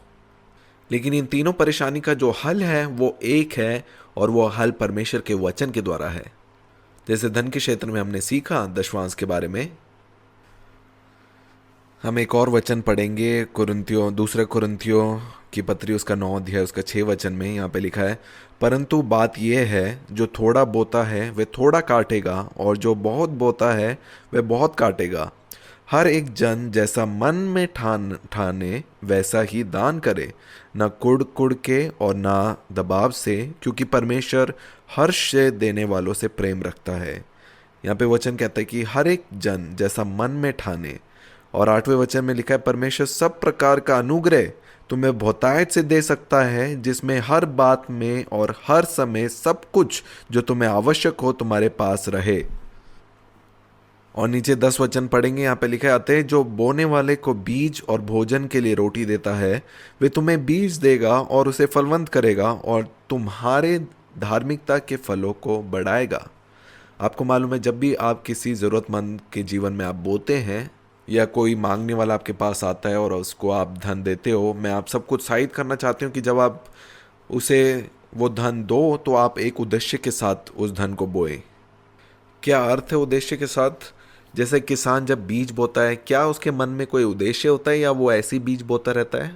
लेकिन इन तीनों परेशानी का जो हल है वो एक है, और वो हल परमेश्वर के वचन के द्वारा है। जैसे धन के क्षेत्र में हमने सीखा दशवांश के बारे में। हम एक और वचन पढ़ेंगे, दूसरे कुरिन्थियों की पत्री उसका 9 अध्याय उसका 6 वचन में। यहाँ पे लिखा है, परंतु बात यह है, जो थोड़ा बोता है वह थोड़ा काटेगा, और जो बहुत बोता है वह बहुत काटेगा। हर एक जन जैसा मन में ठाने वैसा ही दान करे, न कुड़ के और न दबाव से, क्योंकि परमेश्वर हर्ष से देने वालों से प्रेम रखता है। यहाँ पे वचन कहता है कि हर एक जन जैसा मन में ठाने। और 8वें वचन में लिखा है, परमेश्वर सब प्रकार का अनुग्रह तुम्हें बहुतायत से दे सकता है, जिसमें हर बात में और हर समय सब कुछ जो तुम्हें आवश्यक हो तुम्हारे पास रहे। और नीचे 10 वचन पढ़ेंगे। यहाँ पे लिखा आते हैं, जो बोने वाले को बीज और भोजन के लिए रोटी देता है, वे तुम्हें बीज देगा और उसे फलवंत करेगा और तुम्हारे धार्मिकता के फलों को बढ़ाएगा। आपको मालूम है, जब भी आप किसी ज़रूरतमंद के जीवन में आप बोते हैं, या कोई मांगने वाला आपके पास आता है और उसको आप धन देते हो, मैं आप सबको उत्साहित करना चाहती हूँ कि जब आप उसे वो धन दो तो आप एक उद्देश्य के साथ उस धन को बोए। क्या अर्थ है उद्देश्य के साथ? जैसे किसान जब बीज बोता है, क्या उसके मन में कोई उद्देश्य होता है या वो ऐसी बीज बोता रहता है?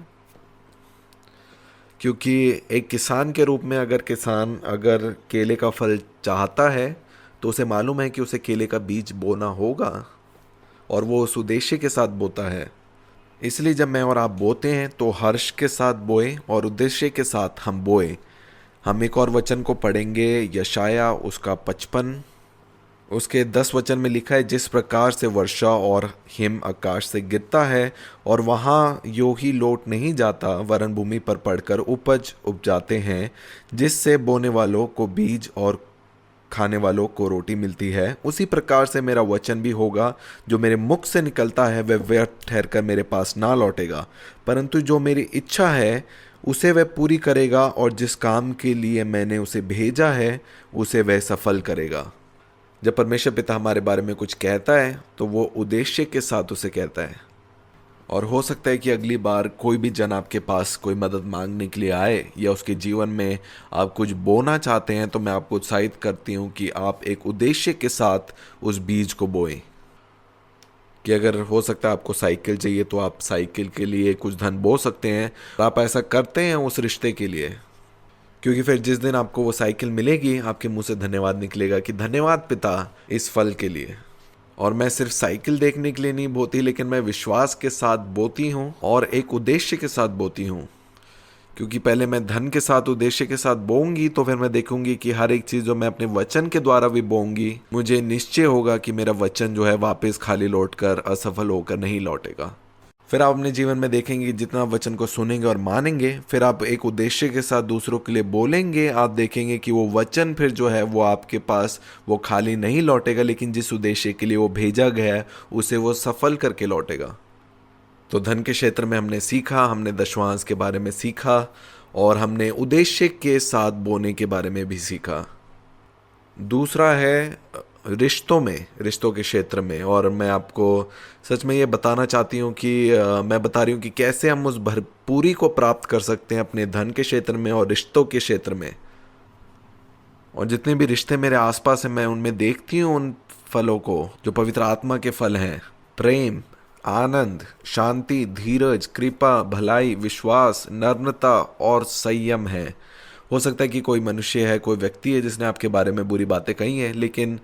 क्योंकि एक किसान के रूप में अगर केले का फल चाहता है तो उसे मालूम है कि उसे केले का बीज बोना होगा, और वो उस उद्देश्य के साथ बोता है। इसलिए जब मैं और आप बोते हैं तो हर्ष के साथ बोए और उद्देश्य के साथ हम बोए। हम एक और वचन को पढ़ेंगे, यशाया उसका 55, उसके 10 वचन में लिखा है, जिस प्रकार से वर्षा और हिम आकाश से गिरता है और वहाँ यूं ही लौट नहीं जाता, वरन भूमि पर पड़कर उपज उपजाते हैं, जिससे बोने वालों को बीज और खाने वालों को रोटी मिलती है, उसी प्रकार से मेरा वचन भी होगा जो मेरे मुख से निकलता है, वह व्यर्थ ठहरकर मेरे पास ना लौटेगा, परंतु जो मेरी इच्छा है उसे वह पूरी करेगा, और जिस काम के लिए मैंने उसे भेजा है उसे वह सफल करेगा। जब परमेश्वर पिता हमारे बारे में कुछ कहता है तो वो उद्देश्य के साथ उसे कहता है। और हो सकता है कि अगली बार कोई भी जन आपके पास कोई मदद मांगने के लिए आए या उसके जीवन में आप कुछ बोना चाहते हैं, तो मैं आपको उत्साहित करती हूँ कि आप एक उद्देश्य के साथ उस बीज को बोएं। कि अगर हो सकता है आपको साइकिल चाहिए तो आप साइकिल के लिए कुछ धन बो सकते हैं। आप ऐसा करते हैं उस रिश्ते के लिए, क्योंकि फिर जिस दिन आपको वो साइकिल मिलेगी आपके मुंह से धन्यवाद निकलेगा कि धन्यवाद पिता इस फल के लिए। और मैं सिर्फ साइकिल देखने के लिए नहीं बोती, लेकिन मैं विश्वास के साथ बोती हूँ और एक उद्देश्य के साथ बोती हूँ। क्योंकि पहले मैं धन के साथ उद्देश्य के साथ बोऊंगी तो फिर मैं देखूंगी कि हर एक चीज़ जो मैं अपने वचन के द्वारा भी बोऊंगी, मुझे निश्चय होगा कि मेरा वचन जो है वापस खाली लौटकर असफल होकर नहीं लौटेगा। फिर आप अपने जीवन में देखेंगे जितना वचन को सुनेंगे और मानेंगे, फिर आप एक उद्देश्य के साथ दूसरों के लिए बोलेंगे, आप देखेंगे कि वो वचन फिर जो है वो आपके पास वो खाली नहीं लौटेगा, लेकिन जिस उद्देश्य के लिए वो भेजा गया है उसे वो सफल करके लौटेगा। तो धन के क्षेत्र में हमने सीखा, हमने दशवांश के बारे में सीखा और हमने उद्देश्य के साथ बोने के बारे में भी सीखा। दूसरा है रिश्तों के क्षेत्र में। और मैं आपको सच में ये बताना चाहती हूँ कि मैं बता रही हूँ कि कैसे हम उस भरपूरी को प्राप्त कर सकते हैं अपने धन के क्षेत्र में और रिश्तों के क्षेत्र में। और जितने भी रिश्ते मेरे आसपास हैं मैं उनमें देखती हूँ उन फलों को जो पवित्र आत्मा के फल हैं, प्रेम, आनंद, शांति, धीरज, कृपा, भलाई, विश्वास, नम्रता और संयम है। हो सकता है कि कोई मनुष्य है, कोई व्यक्ति है जिसने आपके बारे में बुरी बातें कही हैं, लेकिन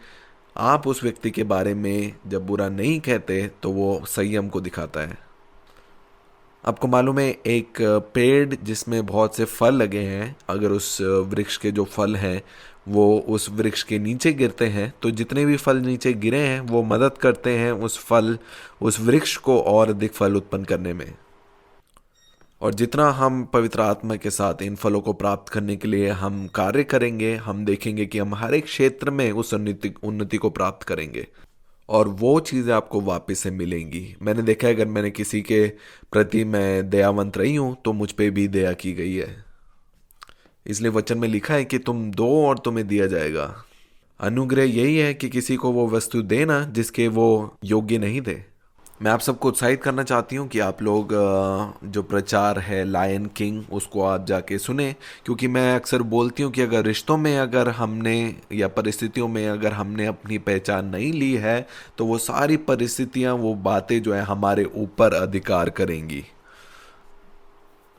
आप उस व्यक्ति के बारे में जब बुरा नहीं कहते तो वो संयम को दिखाता है। आपको मालूम है एक पेड़ जिसमें बहुत से फल लगे हैं, अगर उस वृक्ष के जो फल हैं वो उस वृक्ष के नीचे गिरते हैं तो जितने भी फल नीचे गिरे हैं वो मदद करते हैं उस वृक्ष को और अधिक फल उत्पन्न करने में। और जितना हम पवित्र आत्मा के साथ इन फलों को प्राप्त करने के लिए हम कार्य करेंगे, हम देखेंगे कि हम हर एक क्षेत्र में उस उन्नति को प्राप्त करेंगे और वो चीज़ें आपको वापस से मिलेंगी। मैंने देखा है अगर मैंने किसी के प्रति मैं दयावंत रही हूँ तो मुझ पे भी दया की गई है। इसलिए वचन में लिखा है कि तुम दो और तुम्हें दिया जाएगा। अनुग्रह यही है कि किसी को वो वस्तु देना जिसके वो योग्य नहीं थे। मैं आप सबको उत्साहित करना चाहती हूँ कि आप लोग जो प्रचार है लायन किंग उसको आप जाके सुने, क्योंकि मैं अक्सर बोलती हूँ कि अगर रिश्तों में अगर हमने या परिस्थितियों में अगर हमने अपनी पहचान नहीं ली है तो वो सारी परिस्थितियाँ, वो बातें जो है हमारे ऊपर अधिकार करेंगी।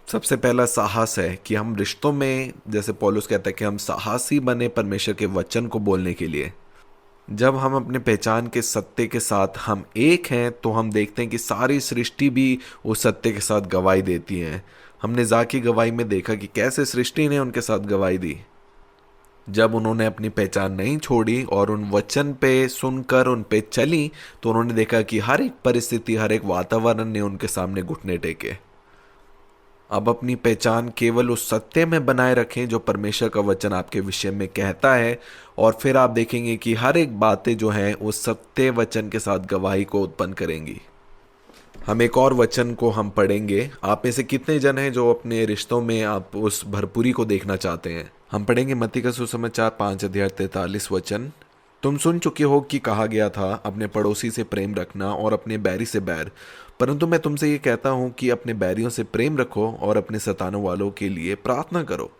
सबसे पहला साहस है कि हम रिश्तों में, जैसे पौलुस कहता है कि हम साहसी बने परमेश्वर के वचन को बोलने के लिए। जब हम अपने पहचान के सत्य के साथ हम एक हैं तो हम देखते हैं कि सारी सृष्टि भी उस सत्य के साथ गवाही देती है। हमने जाकी गवाही में देखा कि कैसे सृष्टि ने उनके साथ गवाही दी जब उन्होंने अपनी पहचान नहीं छोड़ी और उन वचन पे सुनकर उन पे चली, तो उन्होंने देखा कि हर एक परिस्थिति, हर एक वातावरण ने उनके सामने घुटने टेके। अब अपनी पहचान केवल उस सत्य में बनाए रखें जो परमेश्वर का वचन आपके विषय में कहता है, और फिर आप देखेंगे कि हर एक बातें जो हैं उस सत्य वचन के साथ गवाही को उत्पन्न करेंगी। हम एक और वचन को हम पढ़ेंगे। आप में से कितने जन हैं जो अपने रिश्तों में आप उस भरपूरी को देखना चाहते हैं? हम पढ़ेंगे मत्ती का सुसमाचार 5:43 वचन। तुम सुन चुके हो कि कहा गया था अपने पड़ोसी से प्रेम रखना और अपने बैरी से बैर, परंतु मैं तुमसे ये कहता हूँ कि अपने बैरियों से प्रेम रखो और अपने सताने वालों के लिए प्रार्थना करो,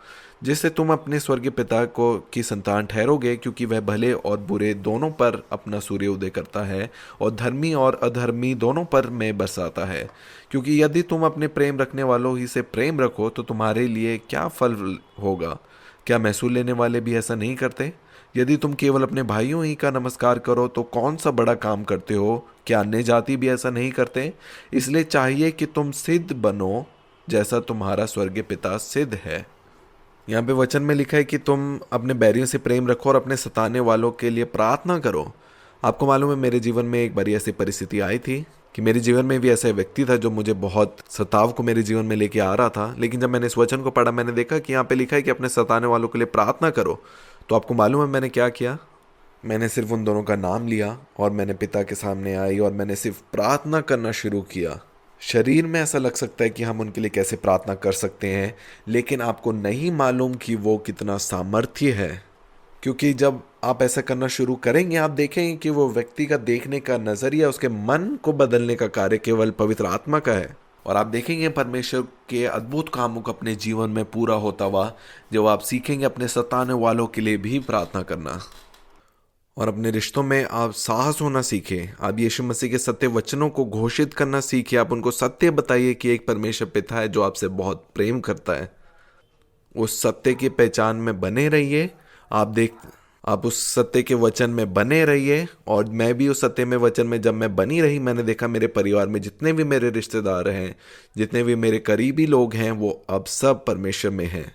जिससे तुम अपने स्वर्गीय पिता को की संतान ठहरोगे, क्योंकि वह भले और बुरे दोनों पर अपना सूर्य उदय करता है और धर्मी और अधर्मी दोनों पर में बरसाता है। क्योंकि यदि तुम अपने प्रेम रखने वालों ही से प्रेम रखो तो तुम्हारे लिए क्या फल होगा? क्या महसूल लेने वाले भी ऐसा नहीं करते? यदि तुम केवल अपने भाइयों ही का नमस्कार करो तो कौन सा बड़ा काम करते हो? क्या अन्य जाति भी ऐसा नहीं करते? इसलिए चाहिए कि तुम सिद्ध बनो जैसा तुम्हारा स्वर्गीय पिता सिद्ध है। यहाँ पे वचन में लिखा है कि तुम अपने बैरियों से प्रेम रखो और अपने सताने वालों के लिए प्रार्थना करो। आपको मालूम है, मेरे जीवन में एक बारी ऐसी परिस्थिति आई थी कि मेरे जीवन में भी ऐसा व्यक्ति था जो मुझे बहुत सताव को मेरे जीवन में लेके आ रहा था। लेकिन जब मैंने इस वचन को पढ़ा, मैंने देखा कि यहाँ पे लिखा है कि अपने सताने वालों के लिए प्रार्थना करो। तो आपको मालूम है मैंने क्या किया? मैंने सिर्फ उन दोनों का नाम लिया और मैंने पिता के सामने आई और मैंने सिर्फ प्रार्थना करना शुरू किया। शरीर में ऐसा लग सकता है कि हम उनके लिए कैसे प्रार्थना कर सकते हैं, लेकिन आपको नहीं मालूम कि वो कितना सामर्थ्य है। क्योंकि जब आप ऐसा करना शुरू करेंगे, आप देखेंगे कि वो व्यक्ति का देखने का नजरिया, उसके मन को बदलने का कार्य केवल पवित्र आत्मा का है। और आप देखेंगे परमेश्वर के अद्भुत कामों को अपने जीवन में पूरा होता हुआ जब आप सीखेंगे अपने सताने वालों के लिए भी प्रार्थना करना। और अपने रिश्तों में आप साहस होना सीखें। आप यीशु मसीह के सत्य वचनों को घोषित करना सीखिए। आप उनको सत्य बताइए कि एक परमेश्वर पिता है जो आपसे बहुत प्रेम करता है। उस सत्य की पहचान में बने रहिए। आप उस सत्य के वचन में बने रहिए। और मैं भी उस सत्य में वचन में जब मैं बनी रही, मैंने देखा मेरे परिवार में जितने भी मेरे रिश्तेदार हैं, जितने भी मेरे करीबी लोग हैं, वो अब सब परमेश्वर में हैं।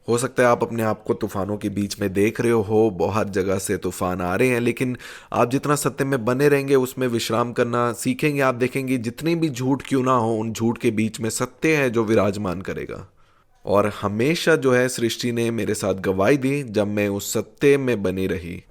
हो सकता है आप अपने आप को तूफानों के बीच में देख रहे हो, बहुत जगह से तूफान आ रहे हैं, लेकिन आप जितना सत्य में बने रहेंगे, उसमें विश्राम करना सीखेंगे, आप देखेंगे जितनी भी झूठ क्यों ना हो, उन झूठ के बीच में सत्य है जो विराजमान करेगा। और हमेशा जो है सृष्टि ने मेरे साथ गवाही दी जब मैं उस सत्य में बनी रही।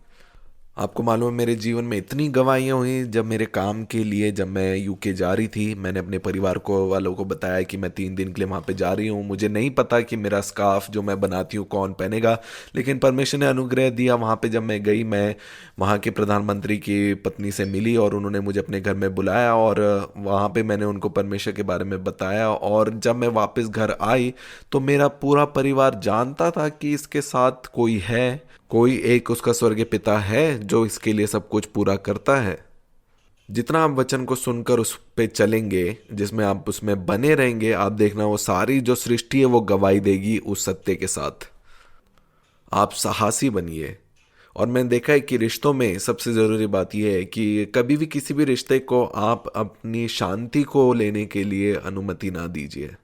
आपको मालूम है मेरे जीवन में इतनी गवाहियाँ हुई। जब मेरे काम के लिए जब मैं यूके जा रही थी, मैंने अपने परिवार को वालों को बताया कि मैं 3 दिन के लिए वहाँ पे जा रही हूँ। मुझे नहीं पता कि मेरा स्कार्फ जो मैं बनाती हूँ कौन पहनेगा, लेकिन परमेश्वर ने अनुग्रह दिया। वहाँ पे जब मैं गई, मैं वहाँ के प्रधानमंत्री की पत्नी से मिली और उन्होंने मुझे अपने घर में बुलाया और वहाँ पे मैंने उनको परमेश्वर के बारे में बताया। और जब मैं वापस घर आई तो मेरा पूरा परिवार जानता था कि इसके साथ कोई है, कोई एक उसका स्वर्गीय पिता है जो इसके लिए सब कुछ पूरा करता है। जितना आप वचन को सुनकर उस पे चलेंगे, जिसमें आप उसमें बने रहेंगे, आप देखना वो सारी जो सृष्टि है वो गवाही देगी उस सत्य के साथ। आप साहसी बनिए। और मैंने देखा है कि रिश्तों में सबसे ज़रूरी बात यह है कि कभी भी किसी भी रिश्ते को आप अपनी शांति को लेने के लिए अनुमति ना दीजिए।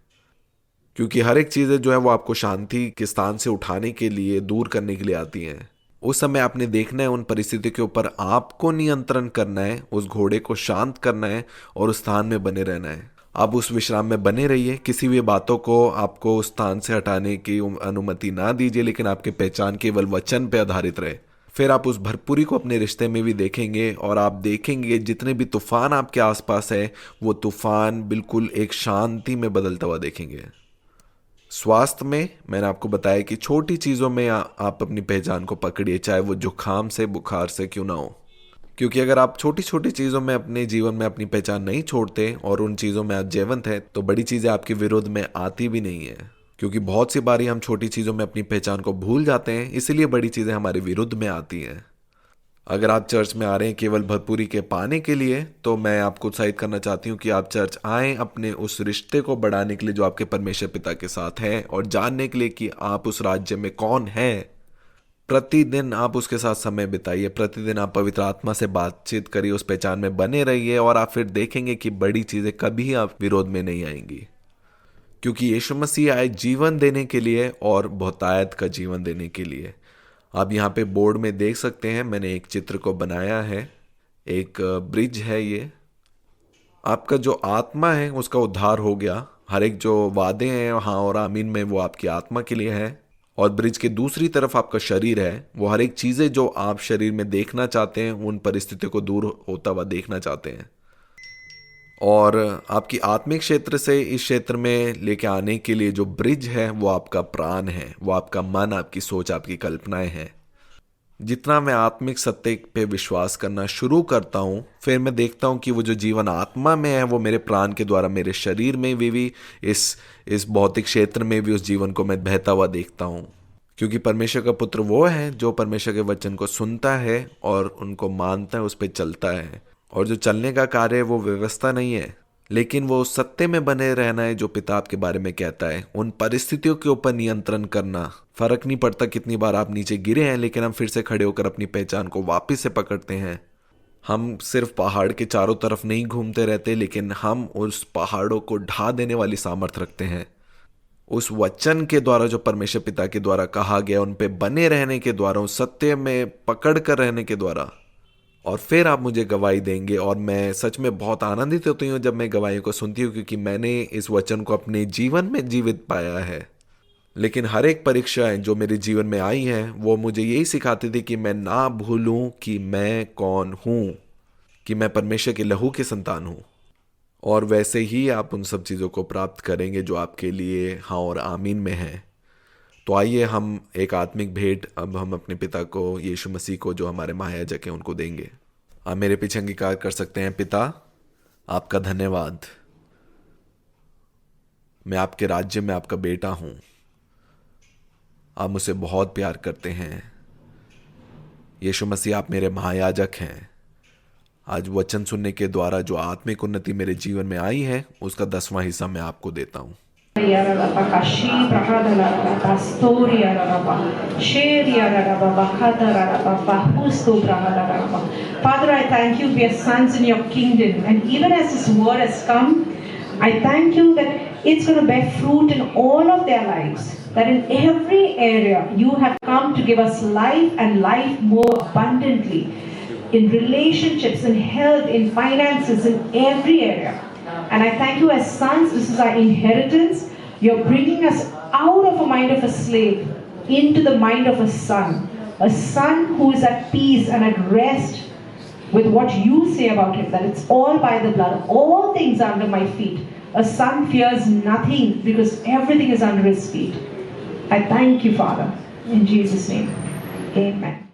क्योंकि हर एक चीज़ें जो है वो आपको शांति के स्थान से उठाने के लिए, दूर करने के लिए आती हैं। उस समय आपने देखना है, उन परिस्थितियों के ऊपर आपको नियंत्रण करना है, उस घोड़े को शांत करना है और उस स्थान में बने रहना है। आप उस विश्राम में बने रहिए। किसी भी बातों को आपको उस स्थान से हटाने की अनुमति ना दीजिए, लेकिन आपकी पहचान केवल वचन पे आधारित रहे। फिर आप उस भरपूरी को अपने रिश्ते में भी देखेंगे और आप देखेंगे जितने भी तूफान आपके आसपास है, वो तूफान बिल्कुल एक शांति में बदलता हुआ देखेंगे। स्वास्थ्य में मैंने आपको बताया कि छोटी चीज़ों में आप अपनी पहचान को पकड़िए, चाहे वो जुकाम से, बुखार से क्यों ना हो। क्योंकि अगर आप छोटी छोटी चीज़ों में अपने जीवन में अपनी पहचान नहीं छोड़ते और उन चीज़ों में आप जयवंत हैं, तो बड़ी चीज़ें आपके विरोध में आती भी नहीं है। क्योंकि बहुत सी बारी हम छोटी चीज़ों में अपनी पहचान को भूल जाते हैं, इसीलिए बड़ी चीज़ें हमारे विरुद्ध में आती हैं। अगर आप चर्च में आ रहे हैं केवल भरपूरी के पाने के लिए, तो मैं आपको उत्साहित करना चाहती हूँ कि आप चर्च आएँ अपने उस रिश्ते को बढ़ाने के लिए जो आपके परमेश्वर पिता के साथ है, और जानने के लिए कि आप उस राज्य में कौन है। प्रतिदिन आप उसके साथ समय बिताइए, प्रतिदिन आप पवित्र आत्मा से बातचीत करिए, उस पहचान में बने रहिए और आप फिर देखेंगे कि बड़ी चीज़ें कभी आप विरोध में नहीं आएंगी। क्योंकि यीशु मसीह आए जीवन देने के लिए और बहुतायत का जीवन देने के लिए। आप यहाँ पे बोर्ड में देख सकते हैं, मैंने एक चित्र को बनाया है, एक ब्रिज है ये। आपका जो आत्मा है उसका उद्धार हो गया। हर एक जो वादे हैं हाँ और आमीन में, वो आपकी आत्मा के लिए है। और ब्रिज के दूसरी तरफ आपका शरीर है। वो हर एक चीज़ें जो आप शरीर में देखना चाहते हैं, उन परिस्थितियों को दूर होता हुआ देखना चाहते हैं। और आपकी आत्मिक क्षेत्र से इस क्षेत्र में लेके आने के लिए जो ब्रिज है वो आपका प्राण है, वो आपका मन, आपकी सोच, आपकी कल्पनाएं हैं। जितना मैं आत्मिक सत्य पे विश्वास करना शुरू करता हूँ, फिर मैं देखता हूँ कि वो जो जीवन आत्मा में है वो मेरे प्राण के द्वारा मेरे शरीर में भी इस भौतिक क्षेत्र में भी उस जीवन को मैं बहता हुआ देखता हूँ। क्योंकि परमेश्वर का पुत्र वो है जो परमेश्वर के वचन को सुनता है और उनको मानता है, उस पर चलता है। और जो चलने का कार्य है वो व्यवस्था नहीं है, लेकिन वो सत्य में बने रहना है जो पिता आपके बारे में कहता है। उन परिस्थितियों के ऊपर नियंत्रण करना। फर्क नहीं पड़ता कितनी बार आप नीचे गिरे हैं, लेकिन हम फिर से खड़े होकर अपनी पहचान को वापस से पकड़ते हैं। हम सिर्फ पहाड़ के चारों तरफ नहीं घूमते रहते, लेकिन हम उस पहाड़ों को ढा देने वाली सामर्थ रखते हैं। उस वचन के द्वारा जो परमेश्वर पिता के द्वारा कहा गया, उन पे बने रहने के द्वारा, उस सत्य में पकड़ कर रहने के द्वारा, और फिर आप मुझे गवाही देंगे। और मैं सच में बहुत आनंदित होती हूँ जब मैं गवाही को सुनती हूँ, क्योंकि मैंने इस वचन को अपने जीवन में जीवित पाया है। लेकिन हर एक परीक्षाएं जो मेरे जीवन में आई हैं, वो मुझे यही सिखाती थी कि मैं ना भूलूं कि मैं कौन हूं, कि मैं परमेश्वर के लहू की संतान हूं। और वैसे ही आप उन सब चीज़ों को प्राप्त करेंगे जो आपके लिए हाँ और आमीन में है। तो आइए हम एक आत्मिक भेंट अब हम अपने पिता को, यीशु मसीह को, जो हमारे महायाजक हैं, उनको देंगे। आप मेरे पीछे अंगीकार कर सकते हैं। पिता, आपका धन्यवाद, मैं आपके राज्य में आपका बेटा हूं। आप मुझसे बहुत प्यार करते हैं। यीशु मसीह, आप मेरे महायाजक हैं। आज वचन सुनने के द्वारा जो आत्मिक उन्नति मेरे जीवन में आई है, उसका 10वां हिस्सा मैं आपको देता हूं।
Father, I thank you, we are sons in your kingdom, and even as this word has come, I thank you that it's going to bear fruit in all of their lives, that in every area you have come to give us life and life more abundantly, in relationships, in health, in finances, in every area. And I thank you as sons, this is our inheritance. You're bringing us out of a mind of a slave into the mind of a son who is at peace and at rest with what you say about him, that it's all by the blood. All things are under my feet. A son fears nothing because everything is under his feet. I thank you, Father, in Jesus' name. Amen.